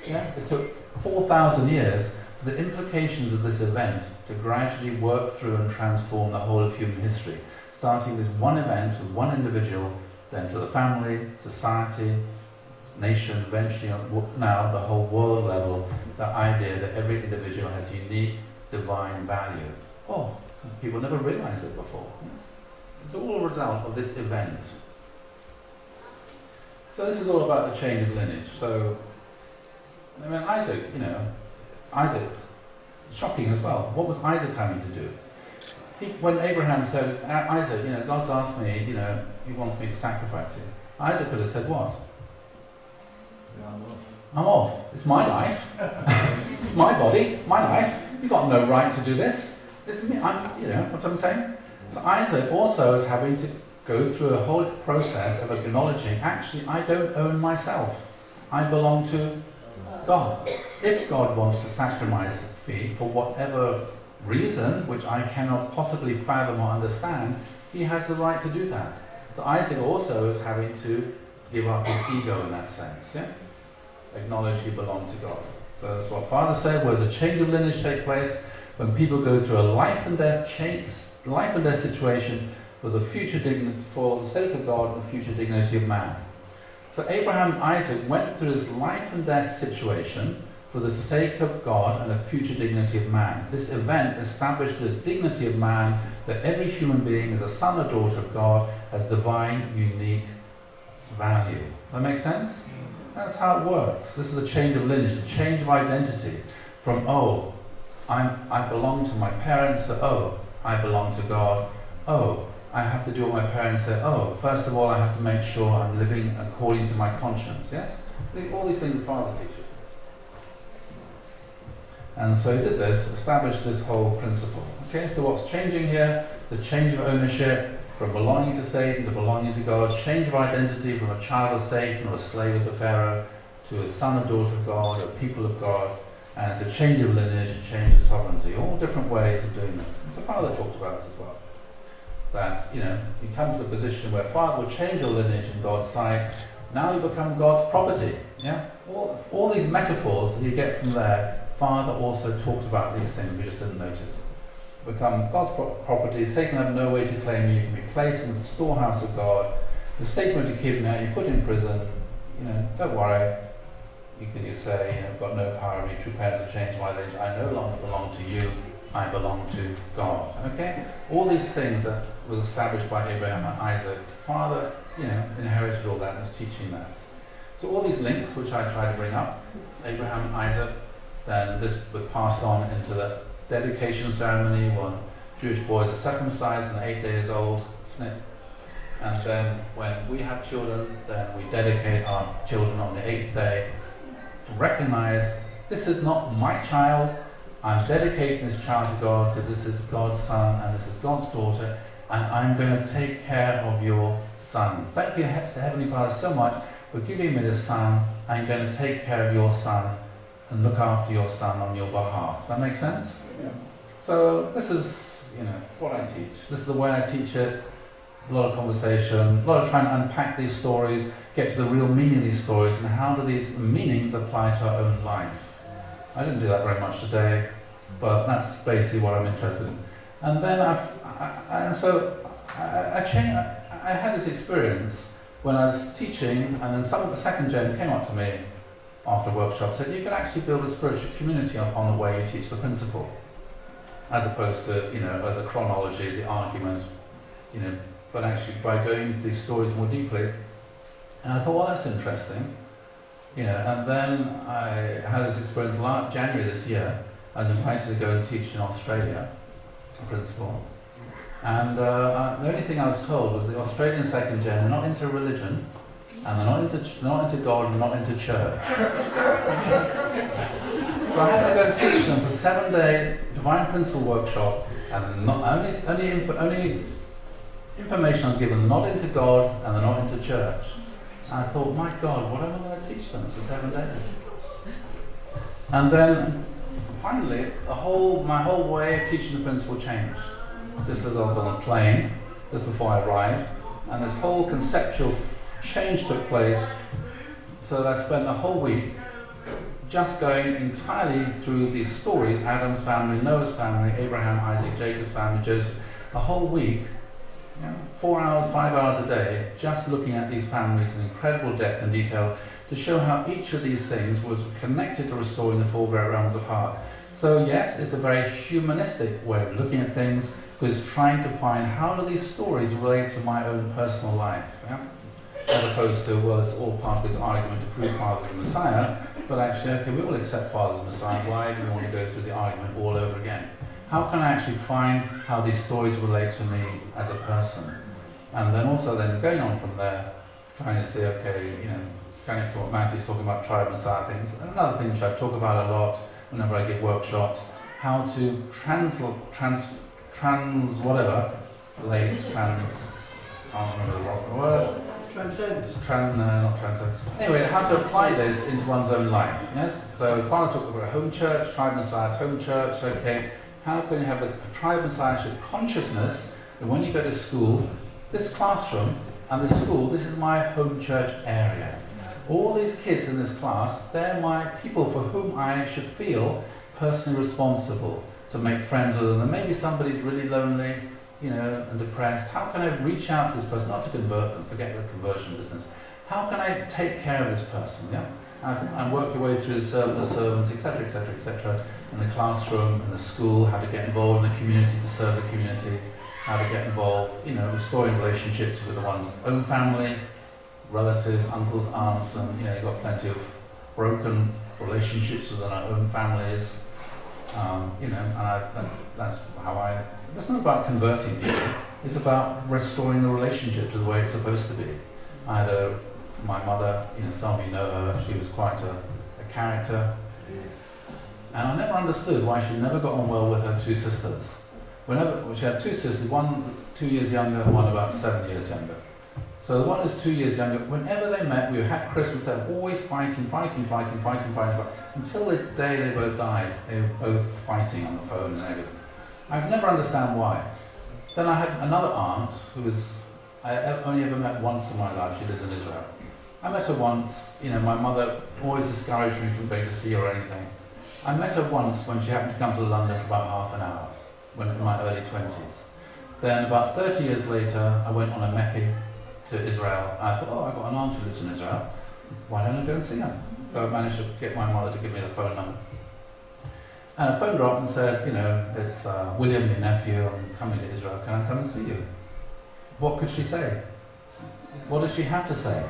Yeah? It took 4,000 years for the implications of this event to gradually work through and transform the whole of human history, starting with one event with one individual, then to the family, society, nation, eventually now the whole world level, the idea that every individual has unique divine value. Oh, people never realized it before. Yes? It's all a result of this event. So this is all about the change of lineage. So, I mean, Isaac's shocking as well. What was Isaac having to do? When Abraham said, Isaac, God's asked me, he wants me to sacrifice you. Isaac could have said what? I'm off. It's my life. My body, my life. You've got no right to do this. It's me. What I'm saying? So Isaac also is having to go through a whole process of acknowledging, actually, I don't own myself. I belong to God. If God wants to sacrifice me for whatever reason, which I cannot possibly fathom or understand, he has the right to do that. So Isaac also is having to give up his ego in that sense. Yeah? Acknowledge he belonged to God. So that's what Father said, was a change of lineage take place when people go through a life and death situation for the future dignity, for the sake of God and the future dignity of man. So Abraham and Isaac went through this life and death situation for the sake of God and the future dignity of man. This event established the dignity of man, that every human being is a son or daughter of God, has divine, unique value. That makes sense? That's how it works. This is a change of lineage, a change of identity from, I belong to my parents, to, I belong to God. I have to do what my parents say. First of all, I have to make sure I'm living according to my conscience. Yes? All these things Father teaches. And so he did this, established this whole principle. Okay, so what's changing here? The change of ownership from belonging to Satan to belonging to God, change of identity from a child of Satan or a slave of the Pharaoh to a son or daughter of God, or a people of God. And it's a change of lineage, a change of sovereignty, all different ways of doing this. And so Father talks about this as well. That, you come to a position where Father will change your lineage in God's sight. Now you become God's property. Yeah? All these metaphors that you get from there, Father also talks about these things, we just didn't notice. Become God's property. Satan have no way to claim you. You can be placed in the storehouse of God. The statement to keep now, you put in prison, don't worry, because you say, I've got no power over you, true parents have changed my lineage, I no longer belong to you, I belong to God. Okay? All these things that was established by Abraham and Isaac, Father, inherited all that and was teaching that. So all these links, which I try to bring up, Abraham and Isaac, then this was passed on into the dedication ceremony when Jewish boys are circumcised and they're 8 days old, snip. And then when we have children, then we dedicate our children on the 8th day to recognize this is not my child, I'm dedicating this child to God because this is God's son and this is God's daughter, and I'm going to take care of your son. Thank you, Heavenly Father, so much for giving me this son. I'm going to take care of your son and look after your son on your behalf. Does that make sense? Yeah. So this is, what I teach. This is the way I teach it. A lot of conversation, a lot of trying to unpack these stories, get to the real meaning of these stories, and how do these meanings apply to our own life. I didn't do that very much today, but that's basically what I'm interested in. And then I had this experience when I was teaching, and then some of the second gen came up to me after workshop, said you can actually build a spiritual community upon the way you teach the principle, as opposed to the chronology, the argument, but actually by going into these stories more deeply. And I thought, well, that's interesting, and then I had this experience January this year. I was invited to go and teach in Australia, a principle, and the only thing I was told was the Australian second gen, they're not into religion, and they're not into God, and not into church. So I had to go and teach them for 7-day Divine Principle workshop, and not only information I was given, they're not into God and they're not into church. And I thought, my God, what am I going to teach them for 7 days? And then finally, my whole way of teaching the principle changed. Just as I was on a plane, just before I arrived, and this whole conceptual change took place, so that I spent a whole week just going entirely through these stories, Adam's family, Noah's family, Abraham, Isaac, Jacob's family, Joseph, a whole week, 4 hours, 5 hours a day, just looking at these families in incredible depth and detail to show how each of these things was connected to restoring the four great realms of heart. So yes, it's a very humanistic way of looking at things, because it's trying to find how do these stories relate to my own personal life, as opposed to, well, it's all part of this argument to prove Father's the Messiah, but actually, okay, we will accept Father's the Messiah, why do we want to go through the argument all over again? How can I actually find how these stories relate to me as a person? And then also going on from there, trying to say, okay, going to what Matthew's talking about, tribe Messiah things. Another thing which I talk about a lot whenever I give workshops, how to I can't remember the word. Transcend. Not transcend. Anyway, how to apply this into one's own life, yes? So Father talked about home church, tribe Messiah's home church, okay. How can you have a tribe Messiahship consciousness that when you go to school, this classroom and this school, this is my home church area. All these kids in this class, they're my people for whom I should feel personally responsible to make friends with them. And maybe somebody's really lonely, and depressed. How can I reach out to this person, not to convert them, forget the conversion business. How can I take care of this person, and work your way through the servants, etc., etc., etc., in the classroom, in the school, how to get involved in the community to serve the community, how to get involved, restoring relationships with one's own family, relatives, uncles, aunts, and you've got plenty of broken relationships within our own families, and that's how it's not about converting people, it's about restoring the relationship to the way it's supposed to be. I had my mother, some of you know her, she was quite a character, and I never understood why she never got on well with her two sisters. She had two sisters, one 2 years younger, one about 7 years younger. So the one who's 2 years younger, whenever they met, we had Christmas, they were always fighting, until the day they both died. They were both fighting on the phone and everything. I could never understand why. Then I had another aunt I only ever met once in my life. She lives in Israel. I met her once. My mother always discouraged me from going to see her or anything. I met her once when she happened to come to London for about half an hour, when in my early 20s. Then about 30 years later, I went on a MEPI to Israel. And I thought, I've got an aunt who lives in Israel. Why don't I go and see her? So I managed to get my mother to give me the phone number. And I phoned her up and said, it's William, your nephew, I'm coming to Israel, can I come and see you? What could she say? What did she have to say?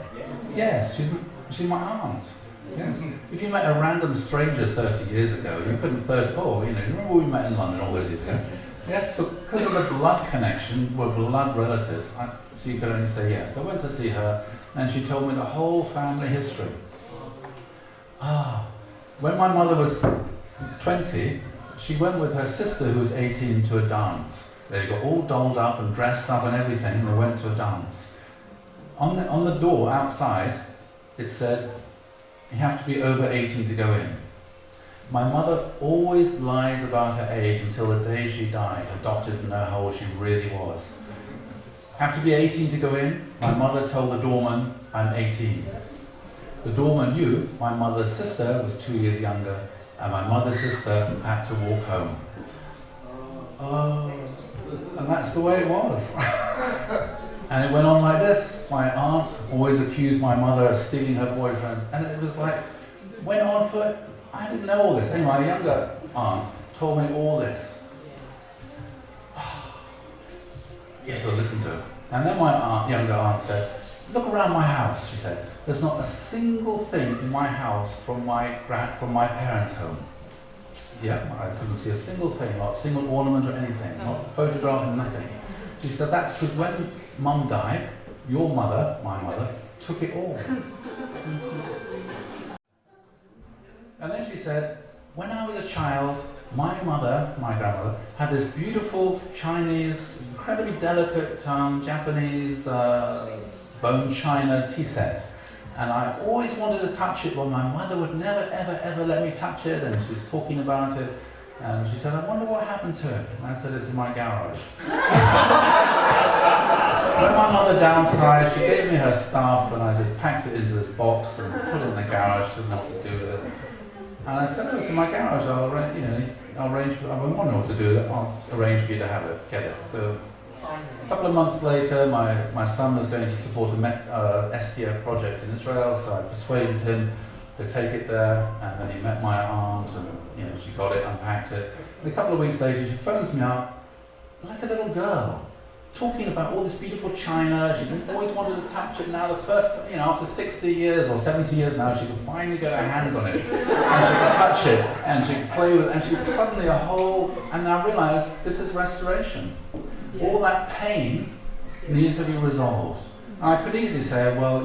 Yes, she's my aunt. Yes. If you met a random stranger 30 years ago, you couldn't you remember we met in London all those years ago? Yes, but because of the blood connection, we're blood relatives, so you could only say yes. I went to see her, and she told me the whole family history. When my mother was 20, she went with her sister who was 18 to a dance. They got all dolled up and dressed up and everything, and they went to a dance. On the door outside, it said, you have to be over 18 to go in. My mother always lies about her age until the day she died. Her doctor didn't know how old she really was. Have to be 18 to go in? My mother told the doorman, I'm 18. The doorman knew my mother's sister was 2 years younger, and my mother's sister had to walk home. Oh, and that's the way it was. And it went on like this. My aunt always accused my mother of stealing her boyfriends, and it was like, went on for, I didn't know all this. Anyway, my younger aunt told me all this. So listen to it. And then my younger aunt said, look around my house, she said. There's not a single thing in my house from my parents' home. Yeah, I couldn't see a single thing, not a single ornament or anything, not a photograph, nothing. She said, that's because when Mum died, your mother, my mother, took it all. And then she said, when I was a child, my mother, my grandmother, had this beautiful Chinese, incredibly delicate Japanese bone china tea set. And I always wanted to touch it, but my mother would never, ever, ever let me touch it. And she was talking about it. And she said, I wonder what happened to it. And I said, it's in my garage. When my mother downsized, she gave me her stuff, and I just packed it into this box and put it in the garage. Didn't know what to do with it. And I said, oh, it's in my garage. I'll arrange for, I won't know what to do with it. I'll arrange for you to have it, get it. So a couple of months later, my son was going to support a STF project in Israel, so I persuaded him to take it there, and then he met my aunt, and she got it, unpacked it. And a couple of weeks later, she phones me up like a little girl, talking about all this beautiful china. She always wanted to touch it. Now the first, after 60 years or 70 years now, she could finally get her hands on it, and she could touch it, and she could play with it, and she suddenly and I realized this is restoration. All that pain needed to be resolved. And I could easily say, well,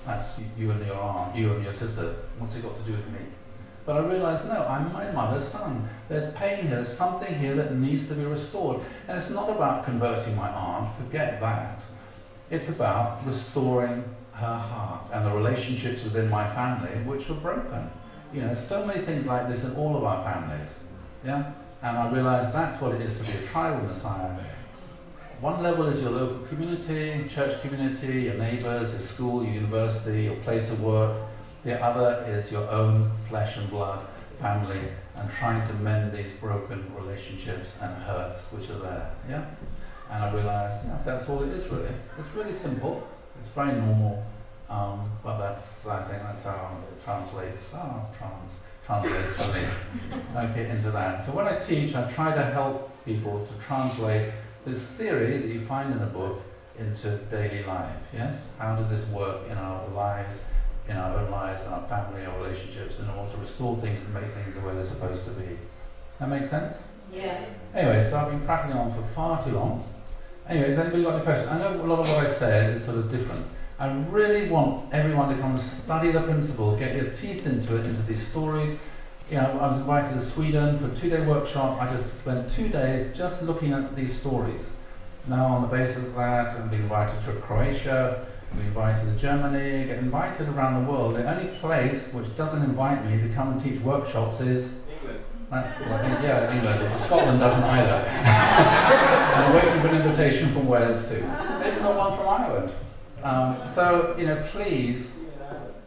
that's you and your aunt, you and your sister. What's it got to do with me? But I realized, no, I'm my mother's son. There's pain here, there's something here that needs to be restored. And it's not about converting my aunt, forget that. It's about restoring her heart and the relationships within my family, which were broken. So many things like this in all of our families. Yeah? And I realized that's what it is to be a tribal Messiah. One level is your local community, church community, your neighbors, your school, your university, your place of work. The other is your own flesh and blood family, and trying to mend these broken relationships and hurts which are there. Yeah? And I realized, that's all it is really. It's really simple. It's very normal. But I think that's how it translates. Translates for me. Okay, into that. So when I teach, I try to help people to translate this theory that you find in the book into daily life. Yes? How does this work in our lives, in our own lives, in our family, our relationships, in order to restore things and make things the way they're supposed to be? That make sense? Yeah. Anyway, so I've been prattling on for far too long. Anyway, has anybody got any questions? I know a lot of what I said is sort of different. I really want everyone to come and study the principle, get your teeth into it, into these stories. I was invited to Sweden for a 2-day workshop. I just spent 2 days just looking at these stories. Now on the basis of that, I'm being invited to Croatia, I'm being invited to Germany, get invited around the world. The only place which doesn't invite me to come and teach workshops is England. England. But Scotland doesn't either. And I'm waiting for an invitation from Wales too. They even got one from Ireland. Please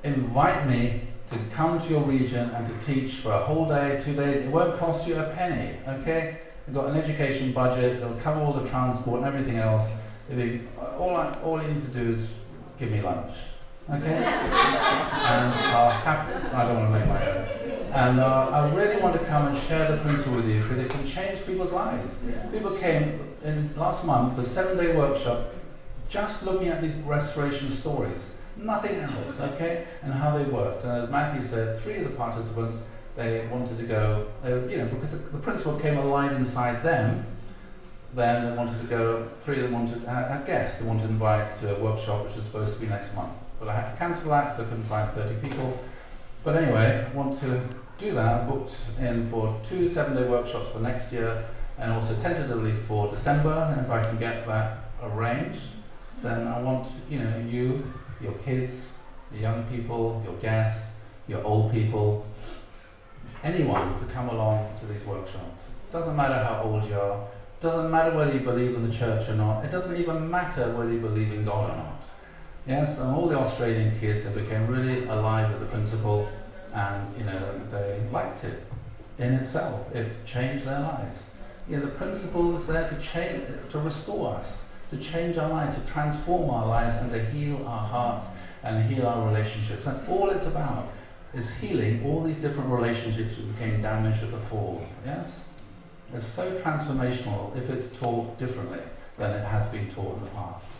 invite me to come to your region and to teach for a whole day, 2 days. It won't cost you a penny, okay? We've got an education budget, it'll cover all the transport and everything else. All you need to do is give me lunch, okay? And I don't want to make my own. And I really want to come and share the principle with you because it can change people's lives. People came in last month for a 7-day workshop just looking at these restoration stories. Nothing else, okay? And how they worked. And as Matthew said, 3 of the participants, they wanted to go, because the principle came alive inside them, then they wanted to go, 3 of them wanted, a guest, they wanted to invite to a workshop which is supposed to be next month. But I had to cancel that because I couldn't find 30 people. But anyway, I want to do that, I booked in for 2 7-day workshops for next year, and also tentatively for December. And if I can get that arranged, then I want you, your kids, your young people, your guests, your old people, anyone to come along to these workshops. Doesn't matter how old you are. Doesn't matter whether you believe in the church or not. It doesn't even matter whether you believe in God or not. Yes, and all the Australian kids, they became really alive with the principle, and they liked it in itself. It changed their lives. The principle is there to change, to restore us, to change our lives, to transform our lives, and to heal our hearts and heal our relationships. That's all it's about, is healing all these different relationships that became damaged at the fall. Yes? It's so transformational if it's taught differently than it has been taught in the past.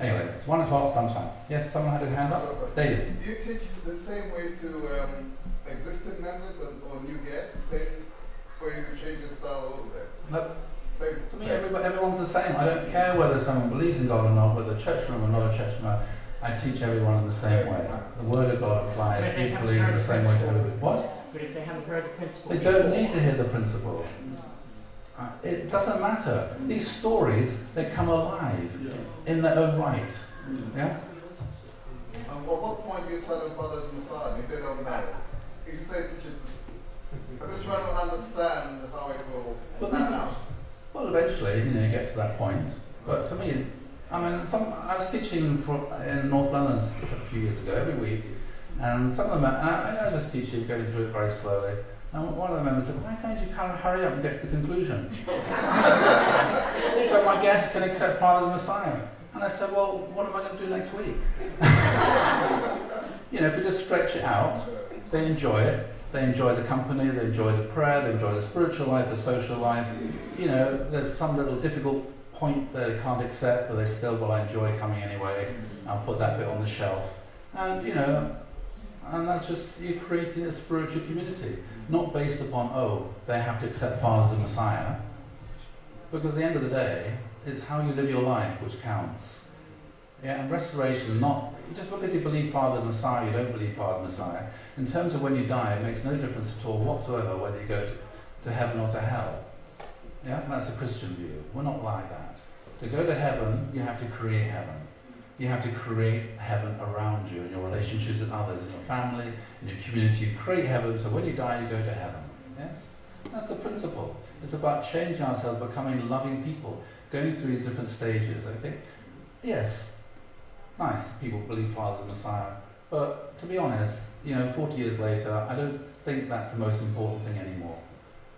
Anyway, it's 1 o'clock sometime. Yes, someone had a hand up? David. Do you teach the same way to existing members or new guests? The same way you change your style a little bit? Nope. Same. To me, everyone's the same. I don't care whether someone believes in God or not, whether a church member or not a church member. I teach everyone in the same way. The Word of God applies equally in the same way to everybody. What? But if they haven't heard the principle, They don't need to hear the principle. It doesn't matter. These stories, they come alive in their own right. Yeah? And at what point do you tell them Father's Messiah if they don't know? You say it teaches this. I'm just trying to understand how it will pan out. Well, eventually, you get to that point. But to me, I was teaching in North London a few years ago, every week, and some of them, I just teach you going through it very slowly. And one of the members said, why can't you kind of hurry up and get to the conclusion? So my guests can accept Father's Messiah. And I said, well, what am I going to do next week? If we just stretch it out, they enjoy it. They enjoy the company, they enjoy the prayer, they enjoy the spiritual life, the social life. There's some little difficult point that they can't accept, but they still, well, I enjoy coming anyway. I'll put that bit on the shelf. And, and that's just, you're creating a spiritual community. Not based upon, they have to accept Father as a Messiah. Because at the end of the day, it's how you live your life which counts. Yeah, and restoration, not just because you believe Father the Messiah, you don't believe Father the Messiah. In terms of when you die, it makes no difference at all whatsoever whether you go to heaven or to hell. Yeah, that's a Christian view. We're not like that. To go to heaven, you have to create heaven. You have to create heaven around you, in your relationships with others, in your family, in your community. You create heaven, so when you die, you go to heaven. Yes? That's the principle. It's about changing ourselves, becoming loving people, going through these different stages, okay? Yes, nice, people believe Father's the Messiah. But to be honest, 40 years later, I don't think that's the most important thing anymore.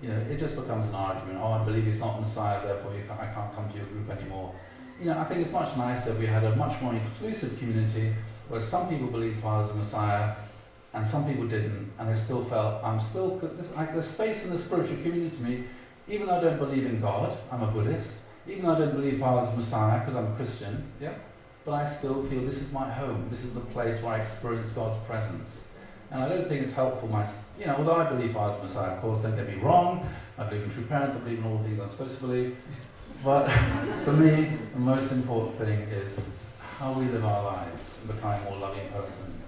It just becomes an argument. I believe he's not Messiah, therefore I can't come to your group anymore. I think it's much nicer if we had a much more inclusive community where some people believe Father's the Messiah and some people didn't, and they still felt, there's space in the spiritual community to me, even though I don't believe in God, I'm a Buddhist, even though I don't believe Father's the Messiah because I'm a Christian, yeah, but I still feel this is my home, this is the place where I experience God's presence. And I don't think it's helpful, although I believe Father's the Messiah, of course, don't get me wrong, I believe in true parents, I believe in all the things I'm supposed to believe. But for me, the most important thing is how we live our lives and becoming a more loving person.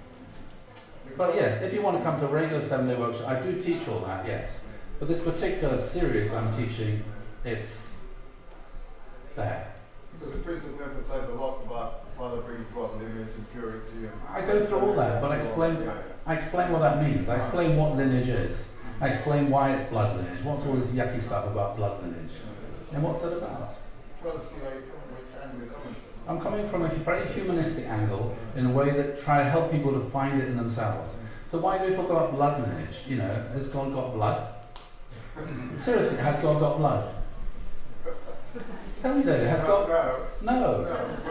But yes, if you want to come to a regular 7-day workshop, I do teach all that, yes. But this particular series I'm teaching, it's there. Because the principle emphasizes a lot about Father brings God's image and purity. I go through all that, but I explain what that means. I explain what lineage is. I explain why it's blood lineage. What's all this yucky stuff about blood lineage? And what's that about? I'm coming from a very humanistic angle in a way that try to help people to find it in themselves. So why do we talk about blood lineage? Has God got blood? Seriously, has God got blood? Tell me, David, has God? No.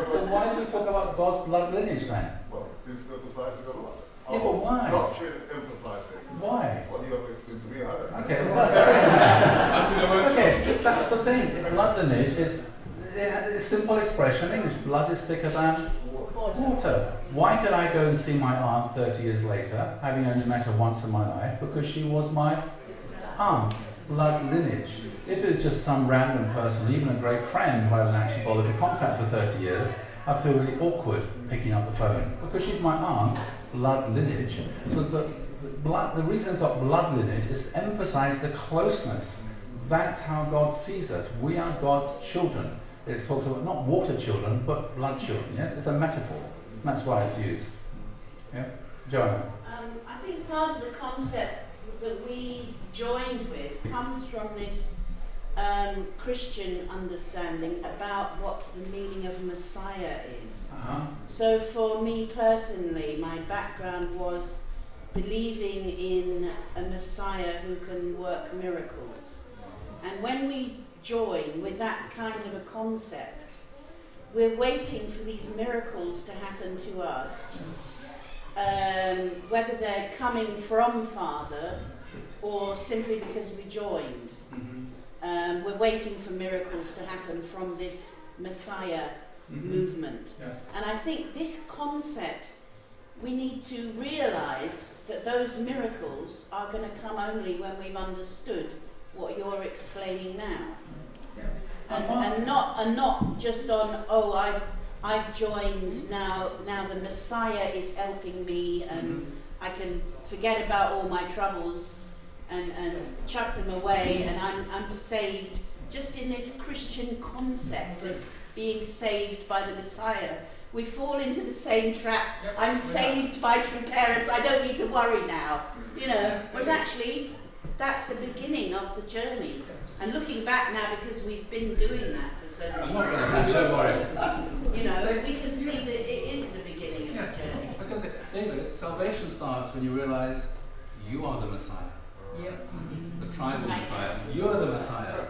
So why do we talk about God's blood lineage then? Well, it's emphasizes a lot. Yeah, but why? Not to emphasize it. Why? Well, you have to explain to me. I don't know. Okay, well that's the thing. Okay, that's the thing. Blood lineage is a simple expression in English. Blood is thicker than water. Why could I go and see my aunt 30 years later, having only met her once in my life? Because she was my aunt. Blood lineage. If it's just some random person, even a great friend who I haven't actually bothered to contact for 30 years, I feel really awkward picking up the phone. Because she's my aunt, blood lineage. So the reason it's got blood lineage is to emphasize the closeness. That's how God sees us. We are God's children. It talks about not water children, but blood children. Yes, it's a metaphor. That's why it's used. Yeah, Joanna. I think part of the concept that we joined with comes from this Christian understanding about what the meaning of Messiah is. So for me personally, my background was believing in a Messiah who can work miracles. And when we join with that kind of a concept, we're waiting for these miracles to happen to us, whether they're coming from Father or simply because we joined. We're waiting for miracles to happen from this Messiah movement. Yeah. And I think this concept, we need to realise that those miracles are going to come only when we've understood what you're explaining now. Yeah. And not just on, oh, I've joined now the Messiah is helping me and I can forget about all my troubles and chuck them away and I'm saved, just in this Christian concept of being saved by the Messiah. We fall into the same trap. I'm saved by true parents, I don't need to worry now. You know, but actually that's the beginning of the journey. And looking back now, because we've been doing that for so I'm long, not going to have you, don't worry. you know, we can see that it is the beginning of Yeah. the journey. Like I said, anyway, salvation starts when you realise you are the Messiah. Yep. The tribal Messiah. You're the Messiah.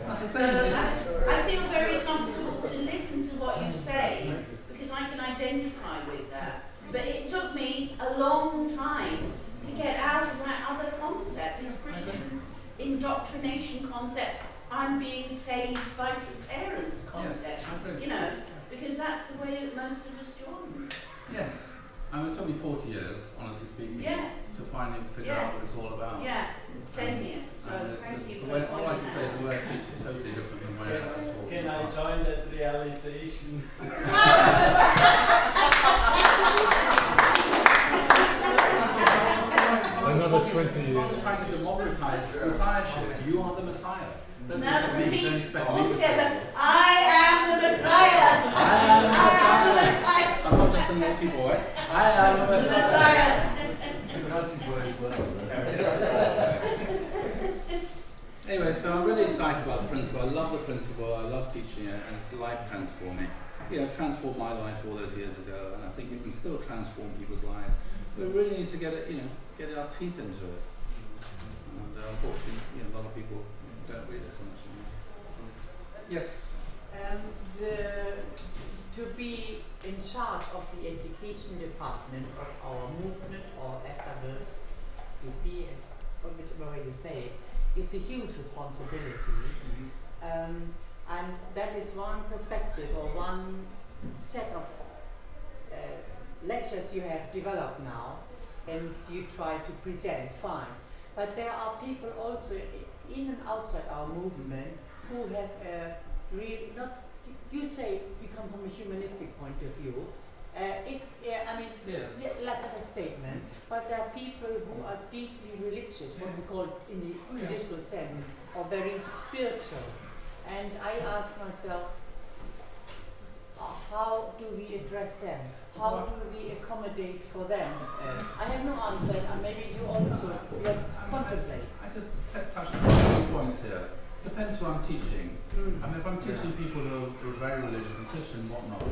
That's the So thing. I feel very comfortable to listen to what you say because I can identify with that. But it took me a long time to get out of that other concept, this Christian indoctrination concept. I'm being saved by true parents concept. Yes, I agree. You know, because that's the way that most of us join. Yes. And it took me 40 years, honestly speaking, Yeah. to finally figure Yeah. out what it's all about. Yeah, same here. So And it's thank just you the for way, all I pointing can say that is the way I teach is totally different from the way I talk. Can I join that realization? Another 20 years. I'm trying to democratize messiahship. You are the Messiah. Don't No, expect me all to together. say. I am the Messiah. I am the I am the Messiah. Messiah. I'm not just a naughty boy. I am the The Messiah. Messiah. Naughty boy as well. Anyway, so I'm really excited about the principle. I love the principle. I love teaching it, and it's life transforming. You know, it transformed my life all those years ago, and I think it can still transform people's lives. We really need to get it, get our teeth into it. And unfortunately, a lot of people don't read it so much anymore. Yes. To be in charge of the education department of our movement or FFWPU, or whichever way you say it, is a huge responsibility. And that is one perspective or one set of lectures you have developed now and you try to present, fine. But there are people also in and outside our movement who have really not, you say you come from a humanistic point of view. That's a statement, but there are people who are deeply religious, what we call in the traditional sense, or very spiritual. And I ask myself, how do we address them? How do we accommodate for them? I have no answer, and maybe you also contemplate. I just touched on a few points here. Depends who I'm teaching. I mean, if I'm teaching people who are very religious and Christian and whatnot,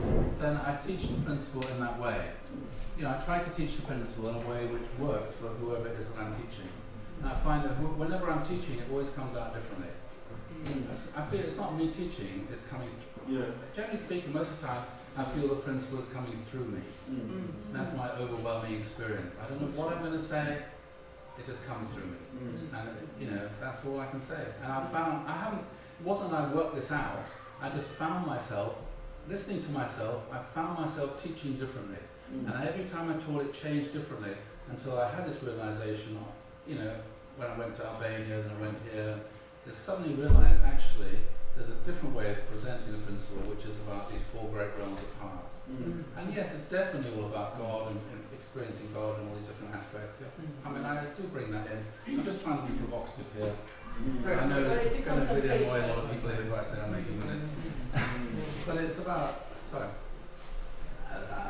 then I teach the principle in that way. I try to teach the principle in a way which works for whoever it is that I'm teaching. And I find that whenever I'm teaching, it always comes out differently. I feel it's not me teaching, it's coming through. Yeah. Generally speaking, most of the time, I feel the principle is coming through me. That's my overwhelming experience. I don't know what I'm going to say, it just comes through me. And that's all I can say. And it wasn't I worked this out, I just found myself, listening to myself, I found myself teaching differently. And every time I taught, it changed differently until I had this realization, when I went to Albania, then I went here, I suddenly realized actually, there's a different way of presenting the principle, which is about these four great realms of heart. And yes, it's definitely all about God and experiencing God and all these different aspects. Yeah. I mean, I do bring that in. I'm just trying to be provocative here. I know Well, it's it's a going to video annoy a lot of contemplation. people here if I say I'm making minutes. But it's about, sorry.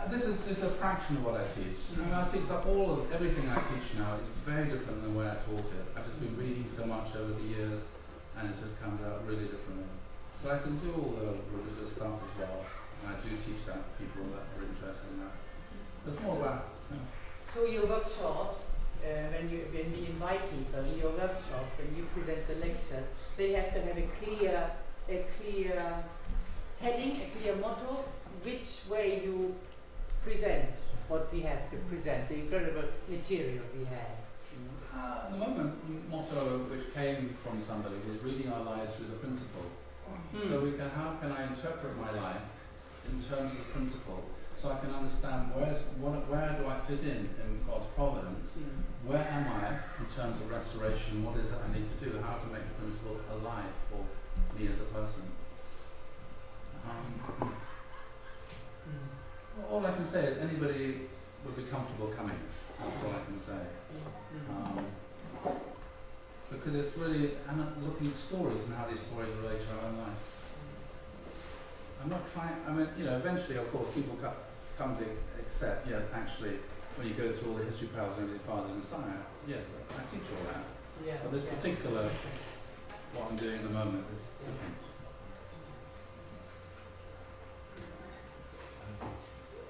This is just a fraction of what I teach. I mean, I teach like everything I teach now is very different than the way I taught it. I've just been reading so much over the years, and it just comes out really differently. But I can do all the religious stuff as well. And I do teach that to people that are interested in that. It's more about. So your workshops, when we invite people in your workshops, when you present the lectures, they have to have a clear heading, a clear motto, which way you present what we have to present, the incredible material we have. At the moment, motto which came from somebody was reading our lives through the principle. So how can I interpret my life in terms of principle, so I can understand where do I fit in God's providence? Where am I in terms of restoration? What is it I need to do? How to make the principle alive for me as a person? All I can say is anybody would be comfortable coming. That's all I can say. Because it's really, I'm looking at stories and how these stories relate to our own life. I'm not trying, I mean, eventually, of course, people come to accept, actually, when you go through all the history, powers, and the Father and Messiah, yes, I teach all that. Yeah. But this particular, what I'm doing at the moment is different.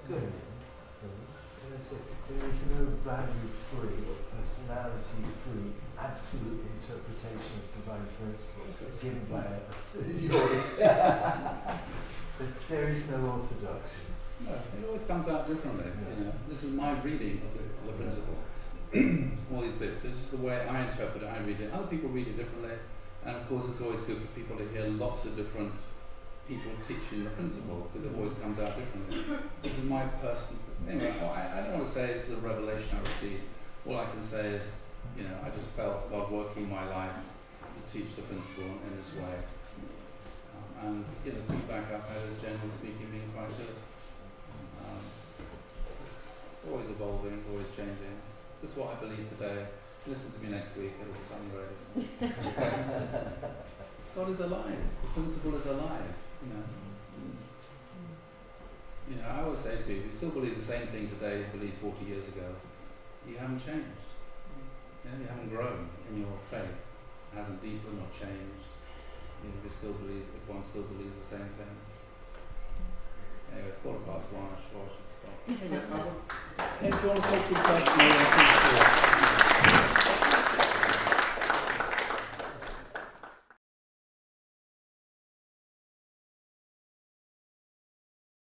Good. There is no value-free or personality-free absolute interpretation of divine principles given by yours. There is no orthodoxy. No, it always comes out differently. This is my reading of the principle. All these bits. This is the way I interpret it. I read it. Other people read it differently, and of course, it's always good for people to hear lots of different people teaching the principle, because it always comes out differently. This is my personal. Anyway, I don't want to say this is a revelation I received. All I can say is, I just felt God working my life to teach the principle in this way. And the feedback I've had is, generally speaking, being quite good. It's always evolving, it's always changing. This is what I believe today. Listen to me next week, it'll be something very different. God is alive. The principle is alive. I always say to people, you still believe the same thing today you believed 40 years ago. You haven't changed. You haven't grown in your faith. It hasn't deepened or changed. You still believe, if one still believes the same things. Anyway, it's 1:15, I should stop. Anyway, if you want to talk to the person,